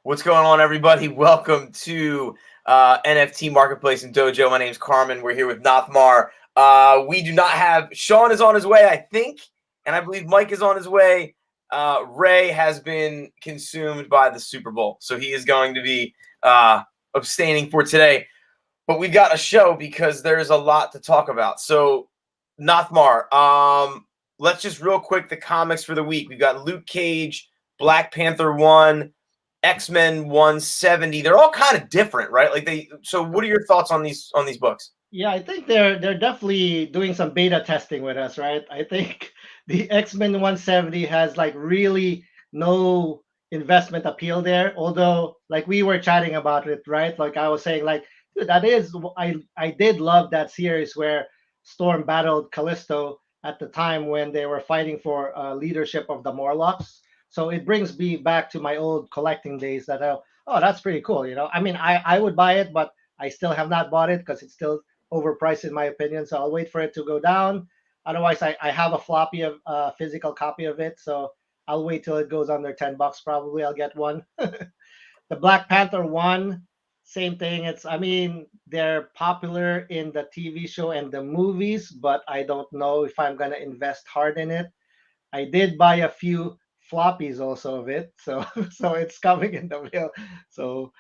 What's going on, everybody? Welcome to NFT Marketplace and Dojo. My name's Carmen. We're here with Nothmar. We do not have Sean is on his way, I think, and I believe Mike is on his way. Ray has been consumed by the Super Bowl, so he is going to be abstaining for today. But we've got a show because there's a lot to talk about. So, Nothmar, let's just real quick the comics for the week. We've got Luke Cage, Black Panther 1. X-Men 170. They're all kind of different, right? So what are your thoughts on these books? Yeah, I think they're definitely doing some beta testing with us, right? I think the X-Men 170 has like really no investment appeal there. Although, like we were chatting about it, right? Like I was saying, like dude, I did love that series where Storm battled Callisto at the time when they were fighting for leadership of the Morlocks. So it brings me back to my old collecting days. Oh, that's pretty cool. I mean, I would buy it, but I still have not bought it because it's still overpriced in my opinion. So I'll wait for it to go down. Otherwise, I have a floppy of physical copy of it. So I'll wait till it goes under $10. Probably I'll get one. The Black Panther one, same thing. I mean, they're popular in the TV show and the movies, but I don't know if I'm gonna invest hard in it. I did buy a few floppies also of it, so so it's coming in the mail. So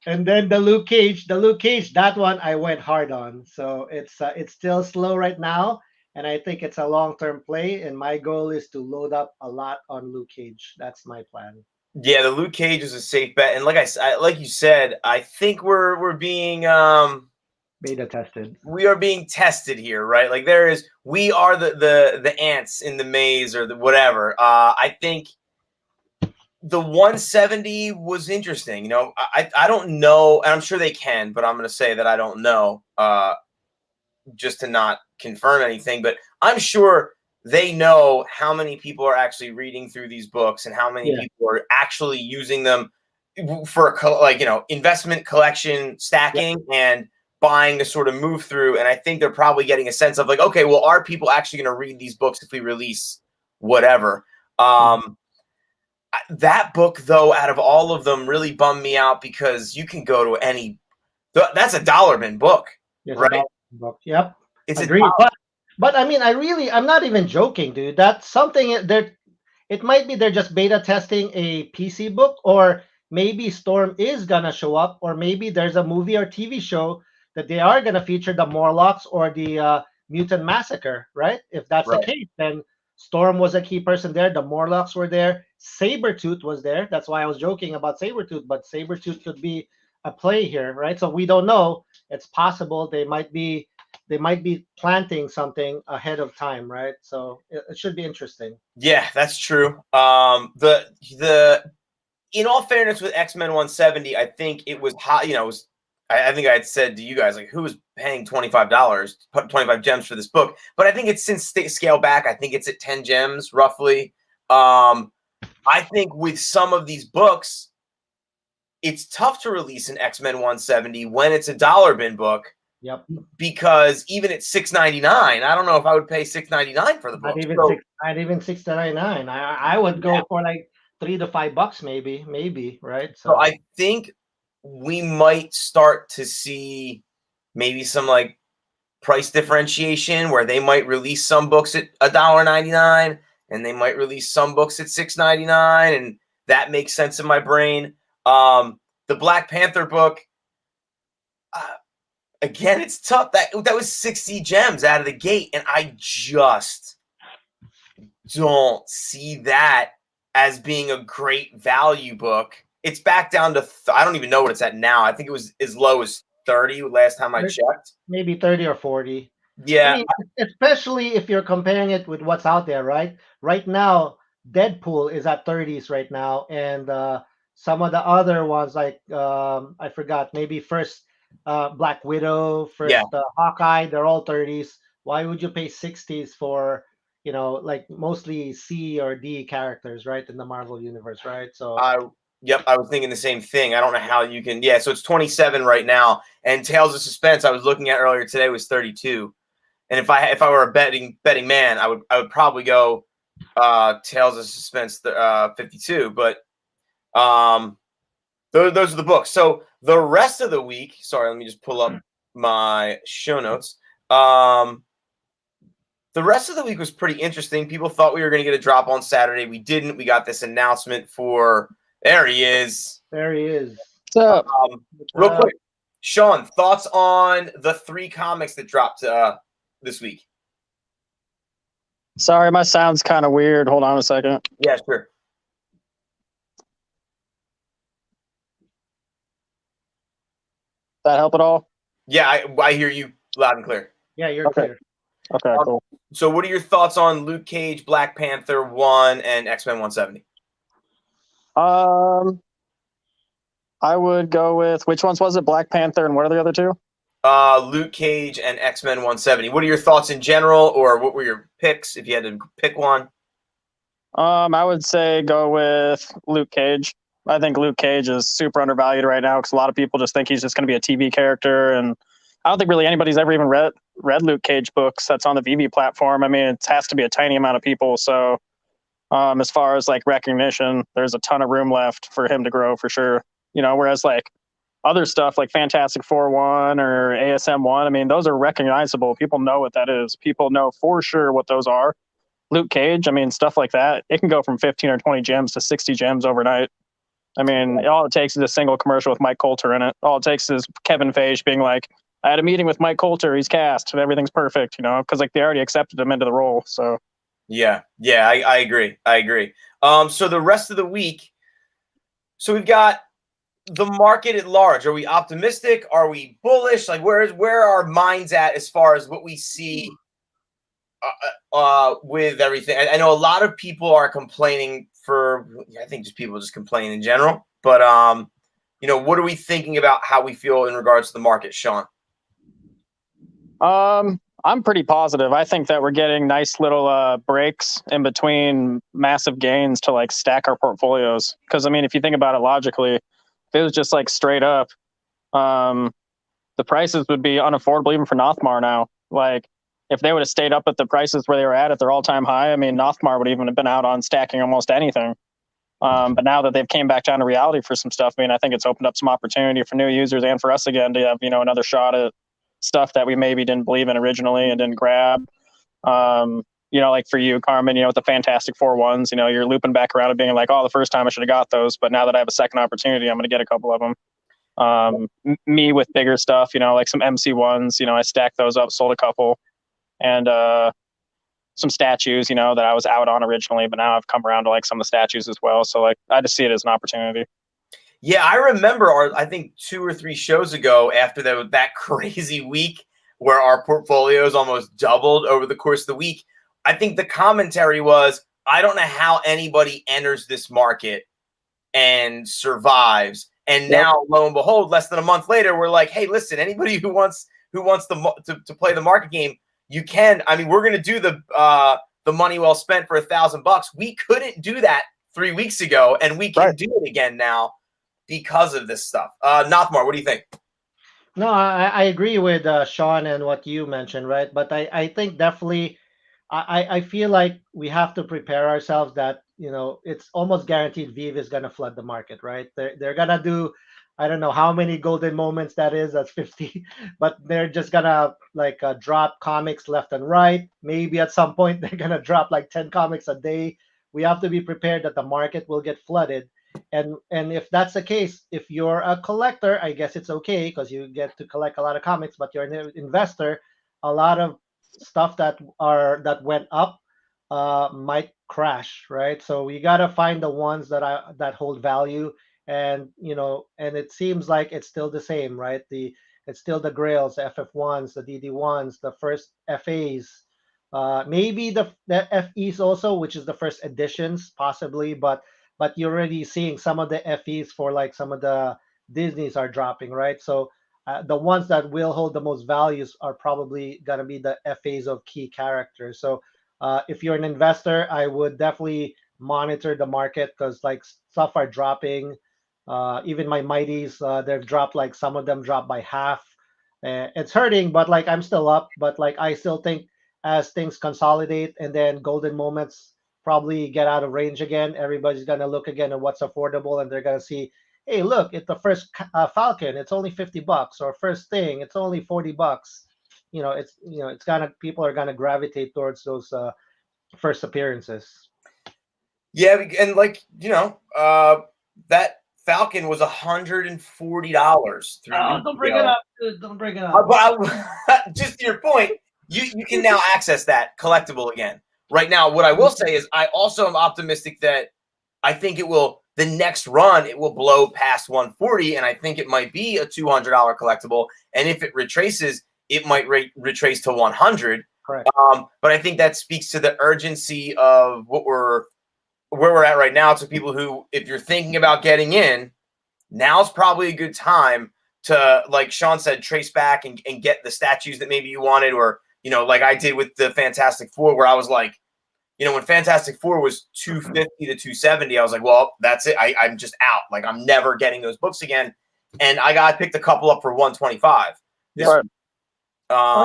and then the Luke Cage, that one I went hard on. So it's still slow right now, and I think it's a long-term play. And my goal is to load up a lot on Luke Cage. That's my plan. Yeah, the Luke Cage is a safe bet, and like you said, I think we're being Beta tested. we are being tested here, right? Like we are the ants in the maze or the whatever. I think the 170 was interesting. I don't know, and I'm sure they can, but I'm going to say that I don't know. Just to not confirm anything, but I'm sure they know how many people are actually reading through these books and how many Yeah. people are actually using them for investment collection, Yeah. stacking, and buying to sort of move through. And I think they're probably getting a sense of like, okay, well, are people actually going to read these books if we release whatever? That book, though, out of all of them, really bummed me out because you can go to any. That's a dollar bin book, There's a right? dollar book. Yep. It's a Agreed. But I mean, I'm not even joking, dude. That's something that it might be they're just beta testing a PC book, or maybe Storm is gonna show up, or maybe there's a movie or TV show that they are gonna feature the Morlocks or the Mutant Massacre, right? If that's the right. case, then Storm was a key person there. The Morlocks were there. Sabretooth was there. That's why I was joking about Sabretooth, but Sabretooth could be a play here, right? So we don't know. It's possible they might be planting something ahead of time, right? So it should be interesting. Yeah, that's true. The in all fairness, with X-Men 170, I think it was hot. I think I had said to you guys like, who was paying $25, 25 gems for this book? But I think it's since scaled back. I think it's at 10 gems roughly. I think with some of these books, it's tough to release an X-Men 170 when it's a dollar bin book. Yep. Because even at $6.99, I don't know if I would pay $6.99 for the book. Not even 6.99. I would go for like $3 to $5 maybe, right? So I think we might start to see maybe some like price differentiation where they might release some books at $1.99 and they might release some books at $6.99, and that makes sense in my brain. The Black Panther book, again, it's tough. That was 60 gems out of the gate, and I just don't see that as being a great value book. It's back down to I don't even know what it's at now. I think it was as low as 30 last time I checked. Maybe 30 or 40. I Yeah. mean, especially if you're comparing it with what's out there, right? Right now, Deadpool is at 30s right now, and some of the other ones like I forgot, maybe first Black Widow, Yeah. first Hawkeye, they're all 30s. Why would you pay 60s for like mostly C or D characters, right, in the Marvel universe, right? So Yep, I was thinking the same thing. I don't know how you can. Yeah, so it's 27 right now, and Tales of Suspense I was looking at earlier today was 32. And if I were a betting man, I would probably go Tales of Suspense 52. But those are the books. So the rest of the week, sorry, let me just pull up my show notes. The rest of the week was pretty interesting. People thought we were going to get a drop on Saturday. We didn't. We got this announcement for, there he is. There he is. What's up? Real quick, Sean, thoughts on the 3 comics that dropped this week? Sorry, my sound's kind of weird. Hold on a second. Yeah, sure. That help at all? Yeah, I hear you loud and clear. Yeah, you're Okay. clear. Okay, cool. So what are your thoughts on Luke Cage, Black Panther 1, and X-Men 170? I would go with, which ones was it? Black Panther and what are the other 2? Luke Cage and X-Men 170. What are your thoughts in general, or what were your picks if you had to pick one? I would say go with Luke Cage. I think Luke Cage is super undervalued right now because a lot of people just think he's just going to be a TV character, and I don't think really anybody's ever even read Luke Cage books that's on the Veve platform. I mean, it has to be a tiny amount of people. So as far as like recognition, there's a ton of room left for him to grow for sure. You know, whereas like other stuff like Fantastic Four 1 or ASM 1, I mean, those are recognizable. People know what that is. People know for sure what those are. Luke Cage, I mean, stuff like that, it can go from 15 or 20 gems to 60 gems overnight. I mean, all it takes is a single commercial with Mike Coulter in it. All it takes is Kevin Feige being like, I had a meeting with Mike Coulter, he's cast, and everything's perfect, you know, because like they already accepted him into the role. So yeah, I agree. So the rest of the week, so we've got the market at large. Are we optimistic? Are we bullish? Like where are our minds at as far as what we see with everything? I know a lot of people are complaining I think just people just complain in general, but you know, what are we thinking about how we feel in regards to the market, Sean? I'm pretty positive. I think that we're getting nice little breaks in between massive gains to like stack our portfolios. Because I mean, if you think about it logically, if it was just like straight up, the prices would be unaffordable even for Nothmar now. Like if they would have stayed up at the prices where they were at their all-time high, I mean, Nothmar would even have been out on stacking almost anything. But now that they've came back down to reality for some stuff, I mean, I think it's opened up some opportunity for new users and for us again to have, you know, another shot at stuff that we maybe didn't believe in originally and didn't grab. You know, like for you, Carmen, you know, with the Fantastic Four 1s, you know, you're looping back around and being like, oh, the first time I should have got those, but now that I have a second opportunity, I'm going to get a couple of them. Me with bigger stuff, you know, like some MC 1s, you know, I stacked those up, sold a couple, and some statues, you know, that I was out on originally, but now I've come around to like some of the statues as well. So like, I just see it as an opportunity. Yeah, I remember I think 2 or 3 shows ago after that crazy week where our portfolios almost doubled over the course of the week. I think the commentary was, I don't know how anybody enters this market and survives. And now, lo and behold, less than a month later, we're like, hey, listen, anybody who wants to play the market game, you can. I mean, we're going to do the money well spent for $1,000. We couldn't do that 3 weeks ago, and we can do it again now because of this stuff. Nothmar, what do you think? No, I agree with Sean and what you mentioned, right? But I think definitely, I feel like we have to prepare ourselves that, you know, it's almost guaranteed Veve is going to flood the market, right? They're going to do, I don't know how many golden moments that is, that's 50, but they're just going to like drop comics left and right. Maybe at some point they're going to drop like 10 comics a day. We have to be prepared that the market will get flooded. And if that's the case, if you're a collector, I guess it's okay because you get to collect a lot of comics, but you're an investor, a lot of stuff that went up might crash, right? So we gotta find the ones that hold value, and you know, and it seems like it's still the same, right? It's still the Grails, the FF1s, the DD1s, the first FAs, maybe the FEs also, which is the first editions possibly, but you're already seeing some of the FEs for like some of the Disneys are dropping, right? So the ones that will hold the most values are probably going to be the FAs of key characters. So if you're an investor, I would definitely monitor the market because like stuff are dropping. Even my Mighties, they've dropped, like some of them dropped by half. It's hurting, but like I'm still up. But like I still think as things consolidate and then golden moments probably get out of range again, everybody's gonna look again at what's affordable and they're gonna see hey, look, it's the first Falcon, it's only $50, or first thing, it's only $40. It's gonna people are gonna gravitate towards those first appearances. Yeah, and like that Falcon was $140 3 Oh, weeks don't bring it ago. up, dude. Don't bring it up. Just to your point, you can now access that collectible again. Right now, what I will say is I also am optimistic that I think the next run, it will blow past 140, and I think it might be a $200 collectible. And if it retraces, it might retrace to 100. Correct. But I think that speaks to the urgency of where we're at right now, to people who, if you're thinking about getting in, now's probably a good time to, like Sean said, trace back and get the statues that maybe you wanted, or, like I did with the Fantastic Four, where I was like, when Fantastic Four was 250 to 270, I was like, well, that's it. I'm just out. Like, I'm never getting those books again. And I picked a couple up for 125. Yeah.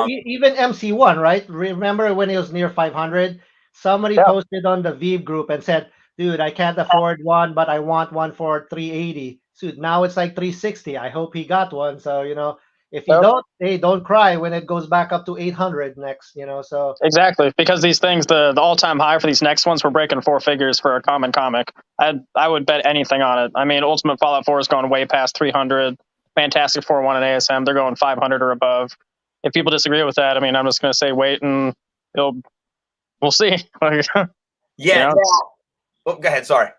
Even MC1, right? Remember when it was near 500? Somebody posted on the Veve group and said, dude, I can't afford one, but I want one for 380. So now it's like 360. I hope he got one. So, if you don't, hey, don't cry when it goes back up to 800 next, so. Exactly, because these things, the all-time high for these next ones, we're breaking 4 figures for a common comic. I would bet anything on it. I mean, Ultimate Fallout 4 is going way past 300. Fantastic Four 1 and ASM, they're going 500 or above. If people disagree with that, I mean, I'm just going to say wait, and we'll see. Yeah. Oh, go ahead. Sorry.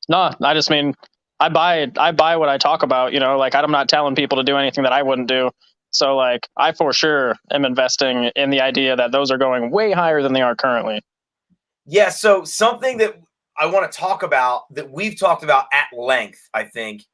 No, I just mean I buy what I talk about. Like, I'm not telling people to do anything that I wouldn't do. So, like, I for sure am investing in the idea that those are going way higher than they are currently. Yeah. So something that I want to talk about, that we've talked about at length, I think,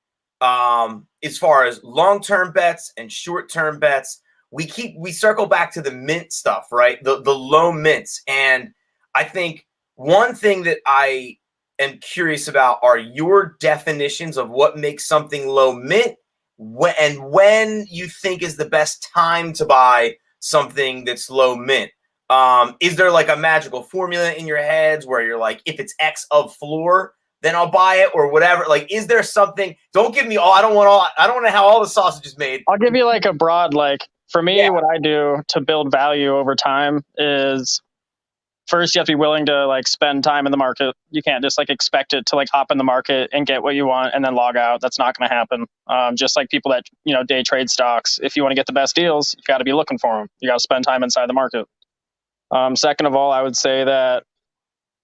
as far as long-term bets and short-term bets, we circle back to the mint stuff, right? The low mints. And I think one thing that I am curious about are your definitions of what makes something low mint, when you think is the best time to buy something that's low mint. Is there like a magical formula in your heads where you're like, if it's X of floor, then I'll buy it, or whatever? Like, is there something? Don't give me all. I don't want to have all the sausage is made. I'll give you like a broad, like, for me, what I do to build value over time is, first, you have to be willing to like spend time in the market. You can't just like expect it to like hop in the market and get what you want and then log out. That's not going to happen. Just like people that, day trade stocks. If you want to get the best deals, you got to be looking for them. You got to spend time inside the market. Second of all, I would say that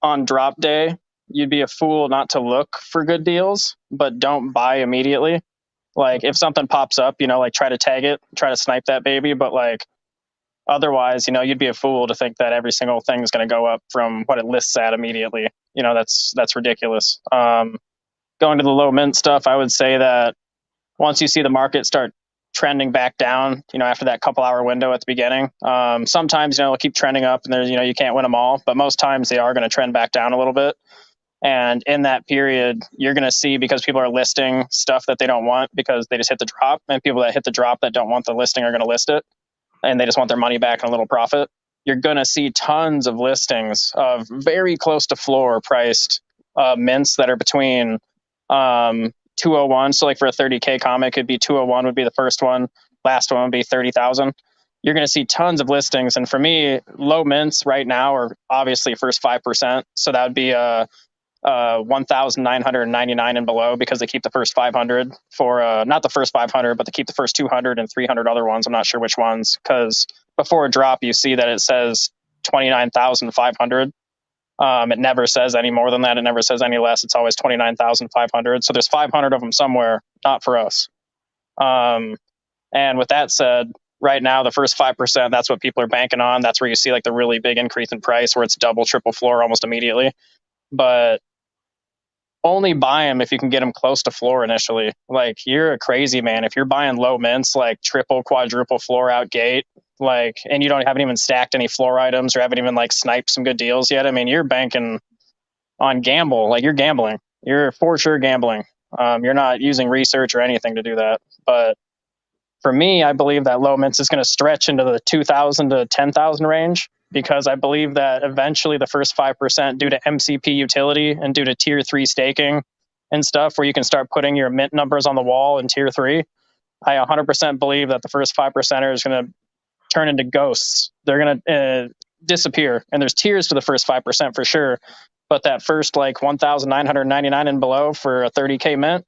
on drop day, you'd be a fool not to look for good deals, but don't buy immediately. Like, if something pops up, like, try to tag it, try to snipe that baby. But like, otherwise, you'd be a fool to think that every single thing is going to go up from what it lists at immediately. That's ridiculous. Going to the low mint stuff, I would say that once you see the market start trending back down, after that couple hour window at the beginning, sometimes, it'll keep trending up, and there's, you can't win them all, but most times they are going to trend back down a little bit. And in that period, you're going to see, because people are listing stuff that they don't want because they just hit the drop, and people that hit the drop that don't want the listing are going to list it, and they just want their money back and a little profit. You're going to see tons of listings of very close to floor priced mints that are between 201. So like for a 30K comic, it'd be 201 would be the first one. Last one would be 30,000. You're going to see tons of listings. And for me, low mints right now are obviously first 5%. So that would be 1,999 and below, because they keep the first 500 for not the first 500, but they keep the first 200 and 300 other ones. I'm not sure which ones, because before a drop, you see that it says 29,500. It never says any more than that. It never says any less. It's always 29,500. So there's 500 of them somewhere, not for us. And with that said, right now, the first 5%, that's what people are banking on. That's where you see like the really big increase in price, where it's double, triple floor almost immediately. But only buy them if you can get them close to floor initially. Like, you're a crazy man if you're buying low mints, like triple, quadruple floor out gate, like, and you haven't even stacked any floor items, or haven't even like sniped some good deals yet. I mean, you're banking on gamble. Like, you're gambling. You're for sure gambling. You're not using research or anything to do that. But for me, I believe that low mints is going to stretch into the 2,000 to 10,000 range, because I believe that eventually the first 5%, due to MCP utility and due to tier 3 staking and stuff where you can start putting your mint numbers on the wall in tier 3. I 100% believe that the first 5% is going to turn into ghosts. They're going to disappear. And there's tiers to the first 5% for sure. But that first like 1,999 and below for a 30K mint,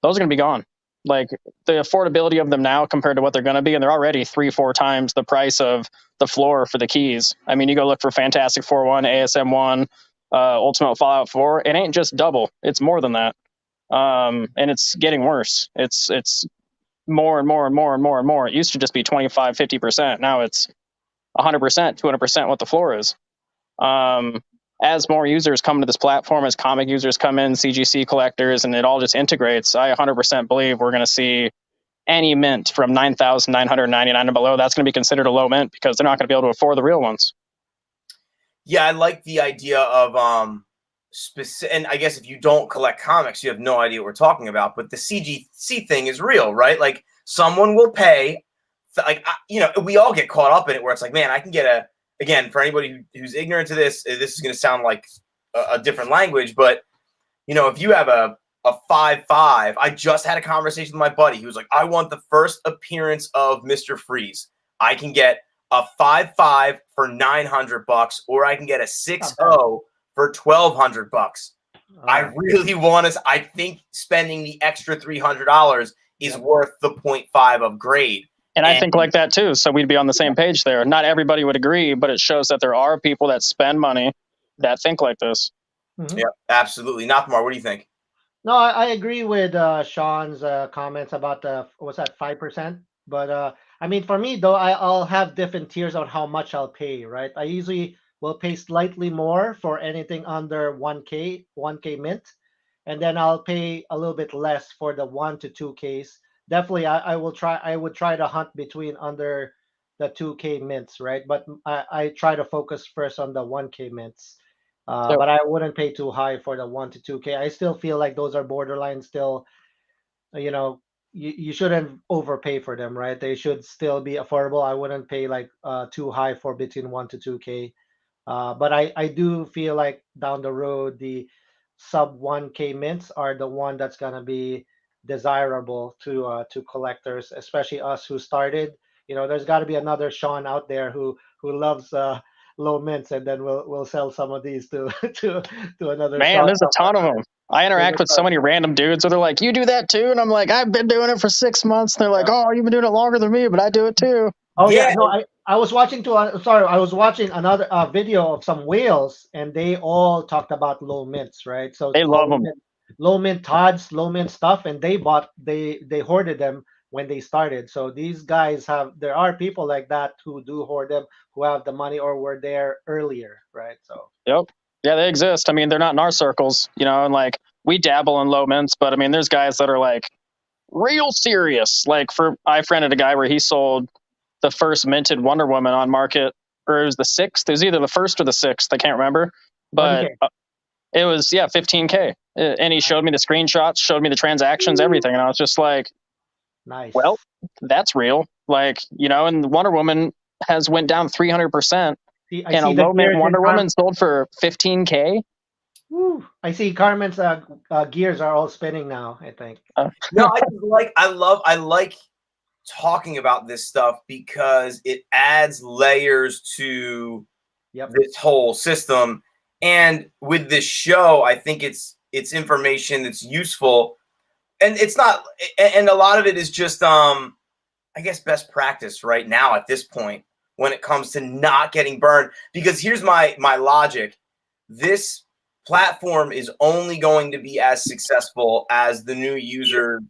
those are going to be gone. Like the affordability of them now compared to what they're going to be, and they're already 3-4 times the price of the floor for the keys. I mean, you go look for Fantastic 4-1, ASM1, Ultimate Fallout 4. It ain't just double; it's more than that, and it's getting worse. It's more and more and more and more and more. It used to just be 25, 50%. Now it's 100%, 200% what the floor is. As more users come to this platform, as comic users come in, CGC collectors, and it all just integrates, I 100% believe we're going to see any mint from 9,999 and below. That's going to be considered a low mint because they're not going to be able to afford the real ones. Yeah, I like the idea of specific. And I guess if you don't collect comics, you have no idea what we're talking about. But the CGC thing is real, right? Like someone will pay. Like we all get caught up in it where it's like, man, I can get a. Again, for anybody who's ignorant to this, this is going to sound like a different language, but if you have a 5/5, I just had a conversation with my buddy. He was like, I want the first appearance of Mr. Freeze. I can get a 5/5 for $900, or I can get a 6/0 for $1,200. I really want to. I think spending the extra $300 is worth the 0.5 of grade. And I think like that too. So we'd be on the same page there. Not everybody would agree, but it shows that there are people that spend money that think like this. Mm-hmm. Yeah, absolutely. Nothmar, what do you think? No, I agree with Sean's comments about what's that 5%. But I mean, for me though, I'll have different tiers on how much I'll pay. Right, I usually will pay slightly more for anything under 1K mint, and then I'll pay a little bit less for the 1 to 2Ks. Definitely, I would try to hunt between under the 2K mints, right? But I try to focus first on the 1K mints. But I wouldn't pay too high for the 1 to 2K. I still feel like those are borderline still, you shouldn't overpay for them, right? They should still be affordable. I wouldn't pay like too high for between 1 to 2K. But I do feel like down the road, the sub 1K mints are the one that's going to be desirable to collectors, especially us who started. There's got to be another Sean out there who loves low mints, and then we'll sell some of these to another. Man, Sean. there's a ton of them. I interact with so many random dudes where they're like, "You do that too?" And I'm like, "I've been doing it for 6 months." And they're like, "Oh, you've been doing it longer than me, but I do it too." Oh yeah, no, I was watching I was watching another video of some whales, and they all talked about low mints, right? So they love them. Low mint Tods, low mint stuff, and they hoarded them when they started. So these guys there are people like that who do hoard them, who have the money or were there earlier, right? So yep, yeah, they exist. I mean, they're not in our circles, and like we dabble in low mints, but I mean, there's guys that are like real serious. Like I friended a guy where he sold the first minted Wonder Woman on market, or it was the 6th. It was either the 1st or the 6th. I can't remember, but it was 15K. And he showed me the screenshots, showed me the transactions, everything, and I was just like, nice. Well, that's real. Like, and Wonder Woman has went down 300%, and a low mint Wonder Woman sold for 15K. Woo. I see Carmen's gears are all spinning now, I think. No, I like talking about this stuff because it adds layers to this whole system. And with this show, I think it's information that's useful, and it's not, and a lot of it is just I guess best practice right now at this point when it comes to not getting burned. Because here's my logic: this platform is only going to be as successful as the new user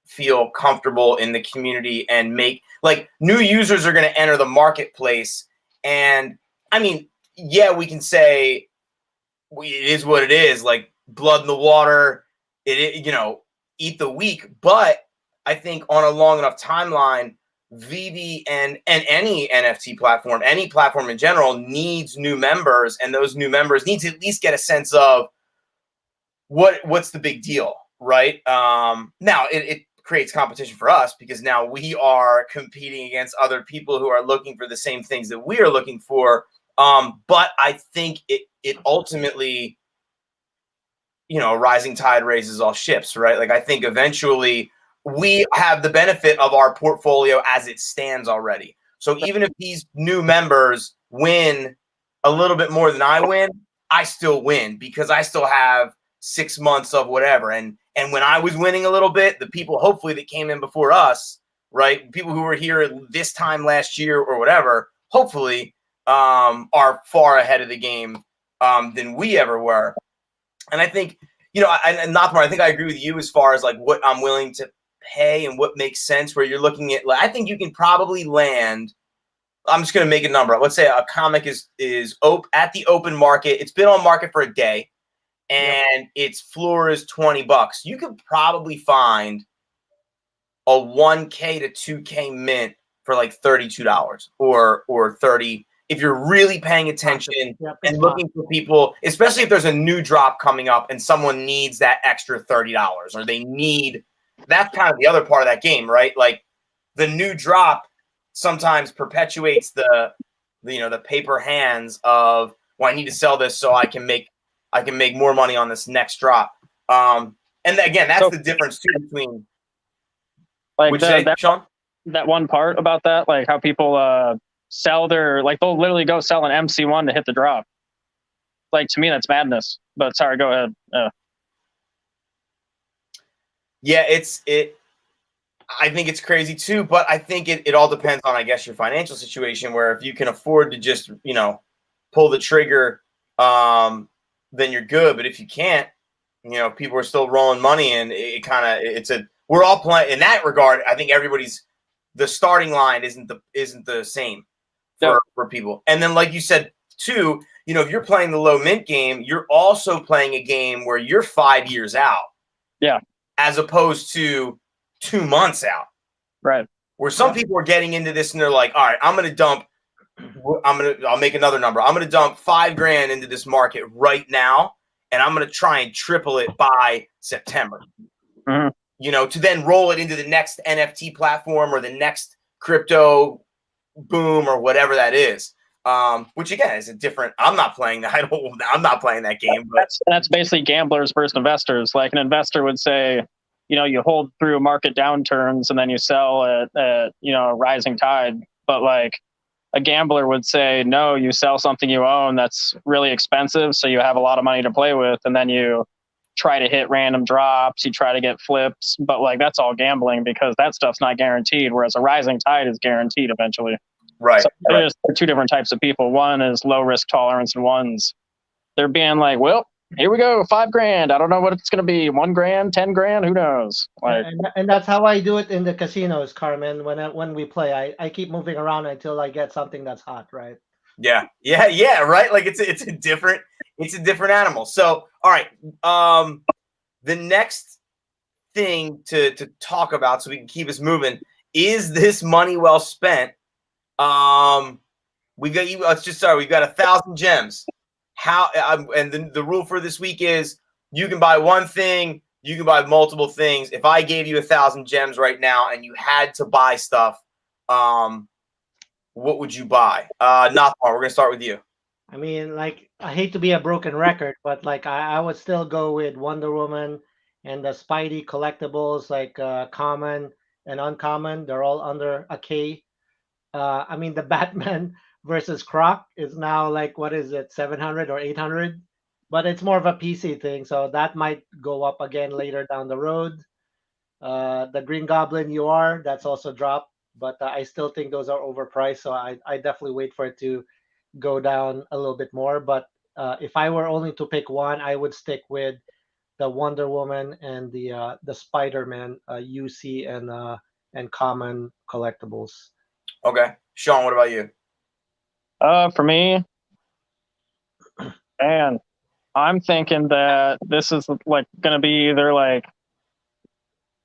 feel comfortable in the community and make, like, new users are going to enter the marketplace. And I mean, yeah, we can say it is what it is, like blood in the water, eat the weak. But I think on a long enough timeline, Veve and any NFT platform, any platform in general, needs new members, and those new members need to at least get a sense of what's the big deal, right? Now it creates competition for us because now we are competing against other people who are looking for the same things that we are looking for. But I think it ultimately a rising tide raises all ships, right? Like I think eventually we have the benefit of our portfolio as it stands already. So even if these new members win a little bit more than I win, I still win because I still have 6 months of whatever. And when I was winning a little bit, the people hopefully that came in before us, right? People who were here this time last year or whatever, hopefully are far ahead of the game than we ever were. And I think, and Nothmar, I think I agree with you as far as like what I'm willing to pay and what makes sense, where you're looking at, like, I think you can probably land, I'm just going to make a number. Let's say a comic is at the open market. It's been on market for a day and its floor is $20. You could probably find a 1K to 2K mint for like $32 or 30 if you're really paying attention and looking for people, especially if there's a new drop coming up and someone needs that extra $30 or they need, that's kind of the other part of that game, right? Like the new drop sometimes perpetuates the paper hands of, well, I need to sell this so I can make more money on this next drop. And again, that's the difference too between like that one part about that, like how people sell their, like they'll literally go sell an MC1 to hit the drop. Like to me, that's madness. But sorry, go ahead. Yeah, I think it's crazy too, but I think it all depends on, I guess, your financial situation, where if you can afford to just, pull the trigger, then you're good. But if you can't, people are still rolling money, and we're all playing in that regard. I think the starting line isn't the same for people. And then, like you said too, if you're playing the low mint game, you're also playing a game where you're 5 years out. Yeah. As opposed to 2 months out. Right. Where some people are getting into this and they're like, all right, I'll make another number. I'm going to dump $5,000 into this market right now. And I'm going to try and triple it by September, to then roll it into the next NFT platform or the next crypto boom or whatever that is. Which again is a different. I'm not playing that. I'm not playing that game. But that's basically gamblers versus investors. Like an investor would say, you hold through market downturns and then you sell at a rising tide. But like a gambler would say, no, you sell something you own that's really expensive, so you have a lot of money to play with, and then you try to hit random drops, you try to get flips, but like that's all gambling because that stuff's not guaranteed, whereas a rising tide is guaranteed eventually. Right. So there's two different types of people. One is low risk tolerance, and one's they're being like, well, here we go, $5,000. I don't know what it's going to be. $1,000, $10,000, who knows? Like, and that's how I do it in the casinos, Carmen. When we play, I keep moving around until I get something that's hot, right? Yeah, right. Like it's a different animal. So, all right, the next thing to talk about, so we can keep us moving, is this money well spent? We got you. Let's just start. We've got 1,000 gems. And the rule for this week is you can buy one thing, you can buy multiple things. If I gave you 1,000 gems right now and you had to buy stuff, what would you buy? Nothmar, we're gonna start with you. I mean, like, I hate to be a broken record, but like I would still go with Wonder Woman and the Spidey collectibles, like common and uncommon. They're all under a K. I mean, the Batman versus Croc is now like, what is it, 700 or 800? But it's more of a PC thing, so that might go up again later down the road. The Green Goblin that's also dropped, but I still think those are overpriced, so I definitely wait for it to go down a little bit more. But if I were only to pick one, I would stick with the Wonder Woman and the Spider-Man UC and common collectibles. Okay, Sean, what about you? For me, man, I'm thinking that this is like going to be either like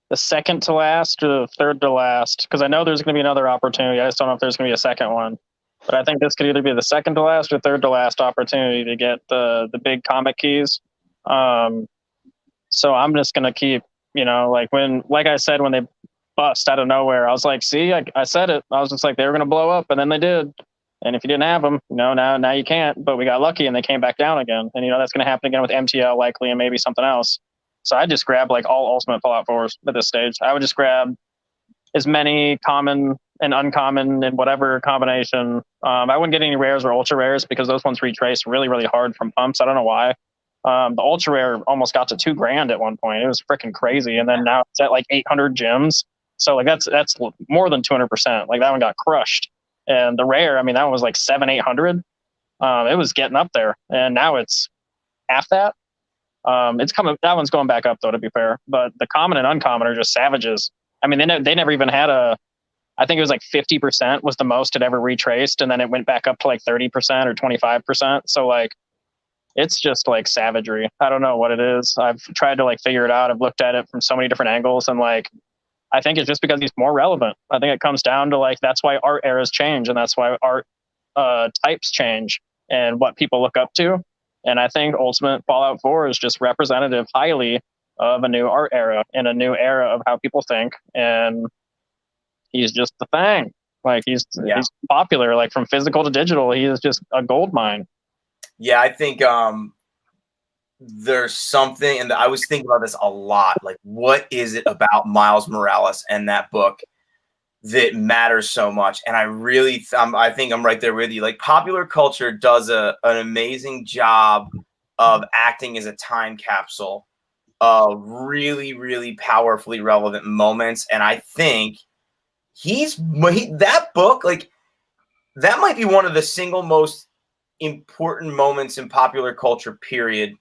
the second to last or the third to last, because I know there's going to be another opportunity. I just don't know if there's going to be a second one. But I think this could either be the second to last or third to last opportunity to get the big comic keys. So I'm just going to keep, like I said, when they bust out of nowhere, I was like, see, I said it. I was just like, they were going to blow up, and then they did. And if you didn't have them, now you can't. But we got lucky and they came back down again. And that's going to happen again with MTL likely and maybe something else. So I just grab like all Ultimate Fallout 4s at this stage. I would just grab as many common and uncommon in whatever combination. I wouldn't get any rares or ultra rares because those ones retrace really, really hard from pumps. I don't know why. The ultra rare almost got to $2,000 at one point. It was freaking crazy. And then now it's at like 800 gems. So like that's more than 200%. Like that one got crushed. And the rare, I mean, that one was like 700-800. It was getting up there, and now it's half that. It's coming. That one's going back up though, to be fair. But the common and uncommon are just savages. I mean, they never even had I think it was like 50% was the most it ever retraced, and then it went back up to like 30% or 25%. So like, it's just like savagery. I don't know what it is. I've tried to like figure it out. I've looked at it from so many different angles, and like, I think it's just because he's more relevant. I think it comes down to like, that's why art eras change, and that's why art types change and what people look up to. And I think Ultimate Fallout 4 is just representative highly of a new art era and a new era of how people think. And he's just the thing. Like he's popular, like from physical to digital. He is just a gold mine. Yeah, I think there's something, and I was thinking about this a lot. Like, what is it about Miles Morales and that book that matters so much? And I really, I think I'm right there with you. Like, popular culture does an amazing job of acting as a time capsule of really, really powerfully relevant moments. And I think that book, like, that might be one of the single most important moments in popular culture, period,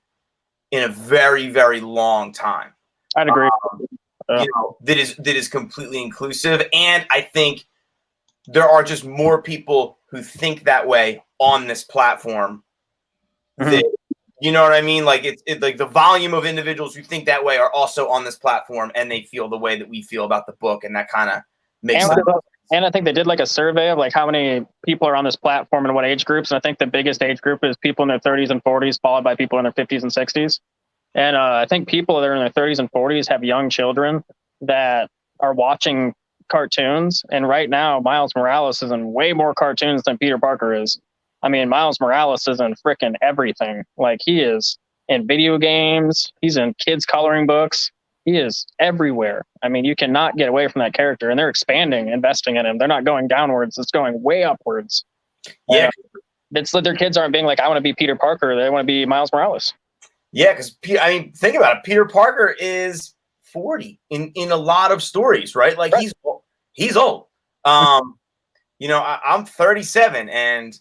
in a very, very long time. I'd agree. That is completely inclusive. And I think there are just more people who think that way on this platform. That, you know what I mean? Like it's like the volume of individuals who think that way are also on this platform, and they feel the way that we feel about the book. And that kind of makes sense. And I think they did like a survey of like how many people are on this platform and what age groups. And I think the biggest age group is people in their 30s and 40s, followed by people in their 50s and 60s. And I think people that are in their 30s and 40s have young children that are watching cartoons. And right now, Miles Morales is in way more cartoons than Peter Parker is. I mean, Miles Morales is in freaking everything. Like he is in video games. He's in kids' coloring books. He is everywhere. I mean, you cannot get away from that character, and they're expanding, investing in him. They're not going downwards. It's going way upwards. Yeah. It's that their kids aren't being like, I want to be Peter Parker. They want to be Miles Morales. Yeah, because I mean, think about it. Peter Parker is 40 in a lot of stories, right? Like he's old. I'm 37, and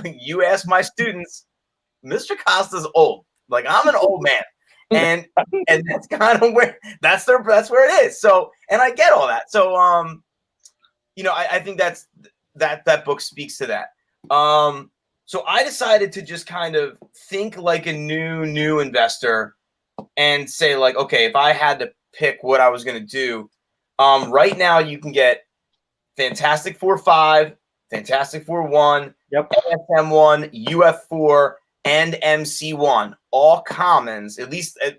you ask my students, Mr. Costa's old. Like I'm an old man. And that's kind of where that's where it is. So, and I get all that. So, I think that book speaks to that. So I decided to just kind of think like a new investor and say like, okay, if I had to pick what I was going to do, right now you can get Fantastic Four 5, Fantastic Four 1, ASM 1, UF 4, and MC1, all commons. At least as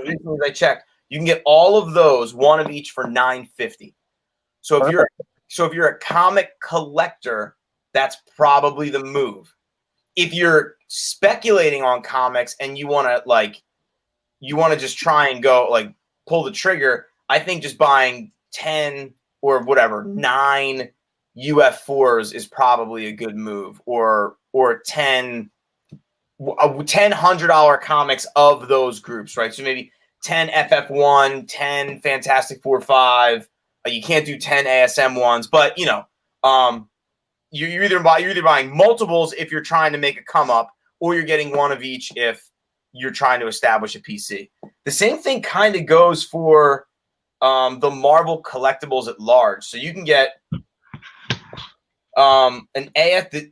recently as I checked, you can get all of those, one of each, for $9.50. So if you're a comic collector, that's probably the move. If you're speculating on comics and you want to just try and go like pull the trigger, I think just buying 10 or whatever 9 UF4s is probably a good move, or 10 $100 comics of those groups, right? So maybe 10 FF1, 10 Fantastic Four 5. You can't do 10 ASM ones, but you're either buying multiples if you're trying to make a come up, or you're getting one of each if you're trying to establish a PC. The same thing kind of goes for the Marvel collectibles at large. So you can get an AF that,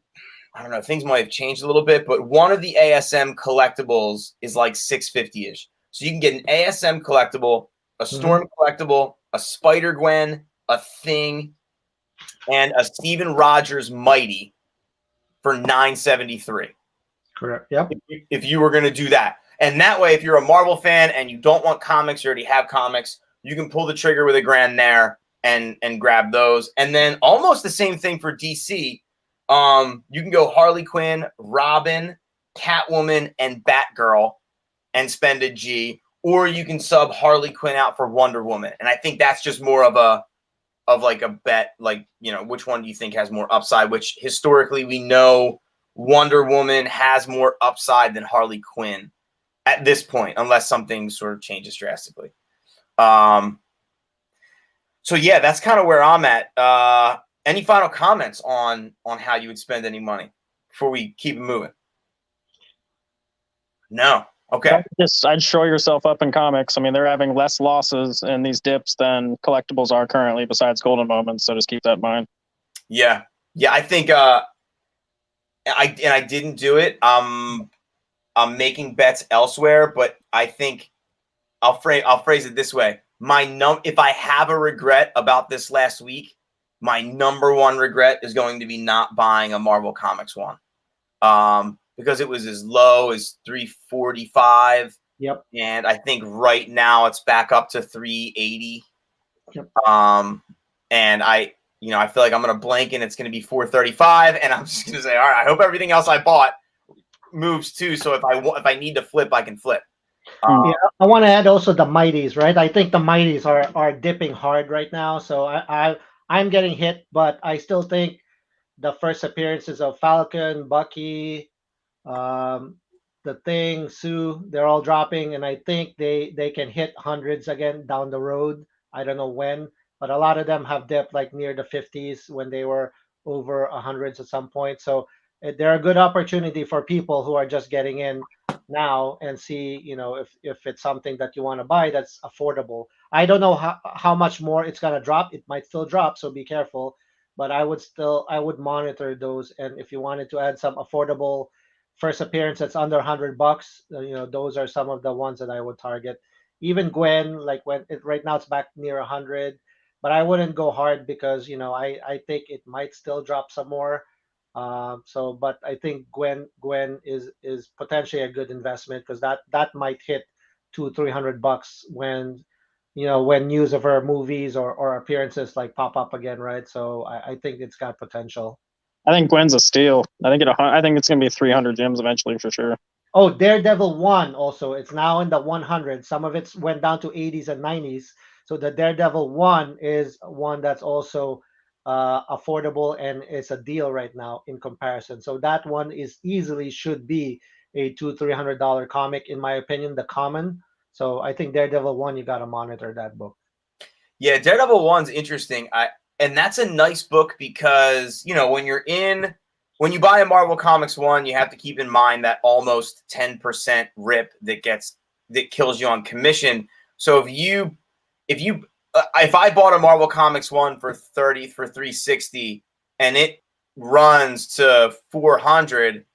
I don't know, things might have changed a little bit, but one of the ASM collectibles is like $650-ish. So you can get an ASM collectible, a Storm collectible, a Spider-Gwen, a Thing, and a Steven Rogers Mighty for $973. Correct. Yep. If you were going to do that. And that way, if you're a Marvel fan and you don't want comics, you already have comics, you can pull the trigger with $1,000 there and grab those. And then almost the same thing for DC. You can go Harley Quinn, Robin, Catwoman, and Batgirl and spend a G, or you can sub Harley Quinn out for Wonder Woman. And I think that's just more of a bet, like, you know, which one do you think has more upside, which historically we know Wonder Woman has more upside than Harley Quinn at this point, unless something sort of changes drastically. So yeah, that's kind of where I'm at. Any final comments on how you would spend any money before we keep it moving? No. Okay. I'd show yourself up in comics. I mean, they're having less losses in these dips than collectibles are currently, besides golden moments. So just keep that in mind. Yeah. I think I didn't do it. I'm making bets elsewhere, but I think I'll phrase it this way. If I have a regret about this last week, my number one regret is going to be not buying a Marvel Comics one. Because it was as low as 345. Yep. And I think right now it's back up to 380. Yep. And I feel like I'm going to blank and it's going to be 435. And I'm just going to say, all right, I hope everything else I bought moves too. So if I need to flip, I can flip. Yeah, I want to add also the Mighties, right? I think the Mighties are dipping hard right now. So I'm getting hit, but I still think the first appearances of Falcon, Bucky, the Thing, Sue, they're all dropping, and I think they can hit hundreds again down the road. I don't know when, but a lot of them have dipped like near the 50s when they were over hundreds at some point. So they're a good opportunity for people who are just getting in now and see, you know, if it's something that you want to buy that's affordable. I don't know how much more it's gonna drop. It might still drop, so be careful. But I would monitor those, and if you wanted to add some affordable first appearance that's under $100, you know, those are some of the ones that I would target. Even Gwen, like right now it's back near 100, but I wouldn't go hard because, you know, I think it might still drop some more. But I think Gwen is potentially a good investment because that might hit $200-300 when, you know, when news of her movies or appearances like pop up again, right? So I think it's got potential. I think Gwen's a steal. I think it's going to be 300 gems eventually for sure. Oh, Daredevil 1 also. It's now in the 100. Some of it went down to 80s and 90s. So the Daredevil 1 is one that's also affordable and it's a deal right now in comparison. So that one is easily should be a $200-300 comic in my opinion, the common. So I think Daredevil 1, you got to monitor that book. Yeah, Daredevil 1's interesting. And that's a nice book because, you know, when you buy a Marvel Comics 1, you have to keep in mind that almost 10% rip that kills you on commission. So if I bought a Marvel Comics 1 for 360 and it runs to 400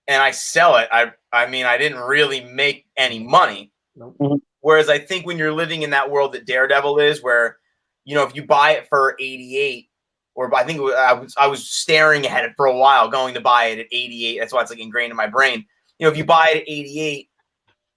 and I sell it, I mean I didn't really make any money. Nope. Whereas I think when you're living in that world that Daredevil is, where, you know, if you buy it for 88, or I think I was staring at it for a while, going to buy it at 88. That's why it's like ingrained in my brain. You know, if you buy it at 88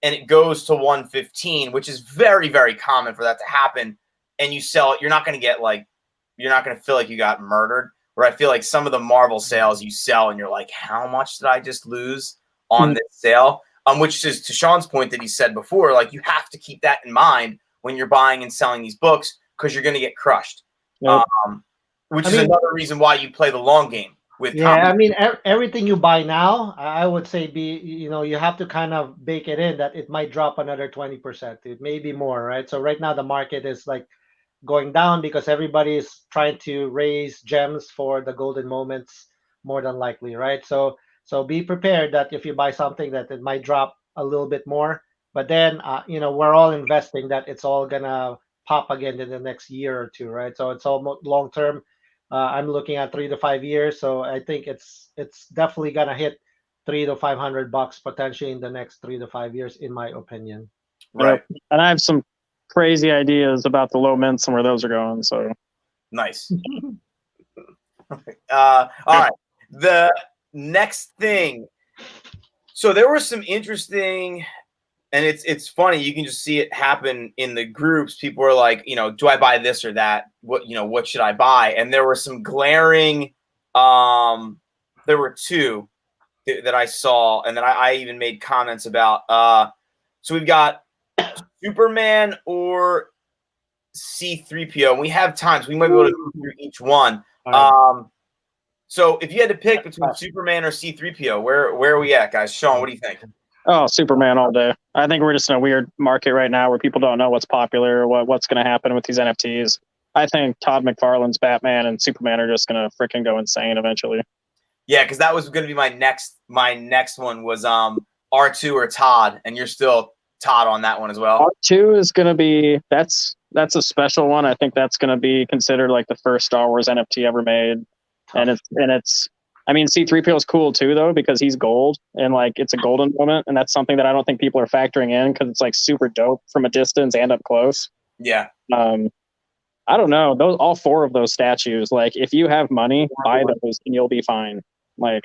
and it goes to 115, which is very, very common for that to happen, and you sell it, you're not going to feel like you got murdered. Where I feel like some of the Marvel sales you sell and you're like, how much did I just lose on this sale? Which is to Sean's point that he said before, like you have to keep that in mind when you're buying and selling these books because you're going to get crushed. Yep. Which is another reason why you play the long game with. Yeah, comics. I mean, everything you buy now, I would say you have to kind of bake it in that it might drop another 20%. It may be more, right? So right now the market is like going down because everybody is trying to raise gems for the golden moments more than likely, right? So be prepared that if you buy something that it might drop a little bit more, but then you know, we're all investing that it's all gonna pop again in the next year or two, right? So it's all long term. I'm looking at 3 to 5 years, so I think it's definitely gonna hit $300-500 potentially in the next 3 to 5 years, in my opinion. Right. Yep. And I have some crazy ideas about the low mints and where those are going. So nice. All right. The next thing. So there was some interesting, and it's funny, you can just see it happen in the groups. People are like, you know, do I buy this or that? What should I buy? And there were some glaring there were two that I saw, and that I even made comments about. So we've got Superman or C-3PO. We have times we might be able to go through each one. So if you had to pick between Superman or C-3PO, where are we at, guys? Sean, what do you think? Oh, Superman all day. I think we're just in a weird market right now where people don't know what's popular, what's going to happen with these NFTs. I think Todd McFarlane's Batman and Superman are just going to freaking go insane eventually. Yeah, because that was going to be my next one was R2 or Todd, and you're still Todd on that one as well. R2 is going to be that's a special one. I think that's going to be considered like the first Star Wars NFT ever made, and it's. I mean, C-3PO is cool too, though, because he's gold and like it's a golden moment, and that's something that I don't think people are factoring in because it's like super dope from a distance and up close. Yeah. I don't know. All four of those statues, like if you have money, buy those and you'll be fine. Like,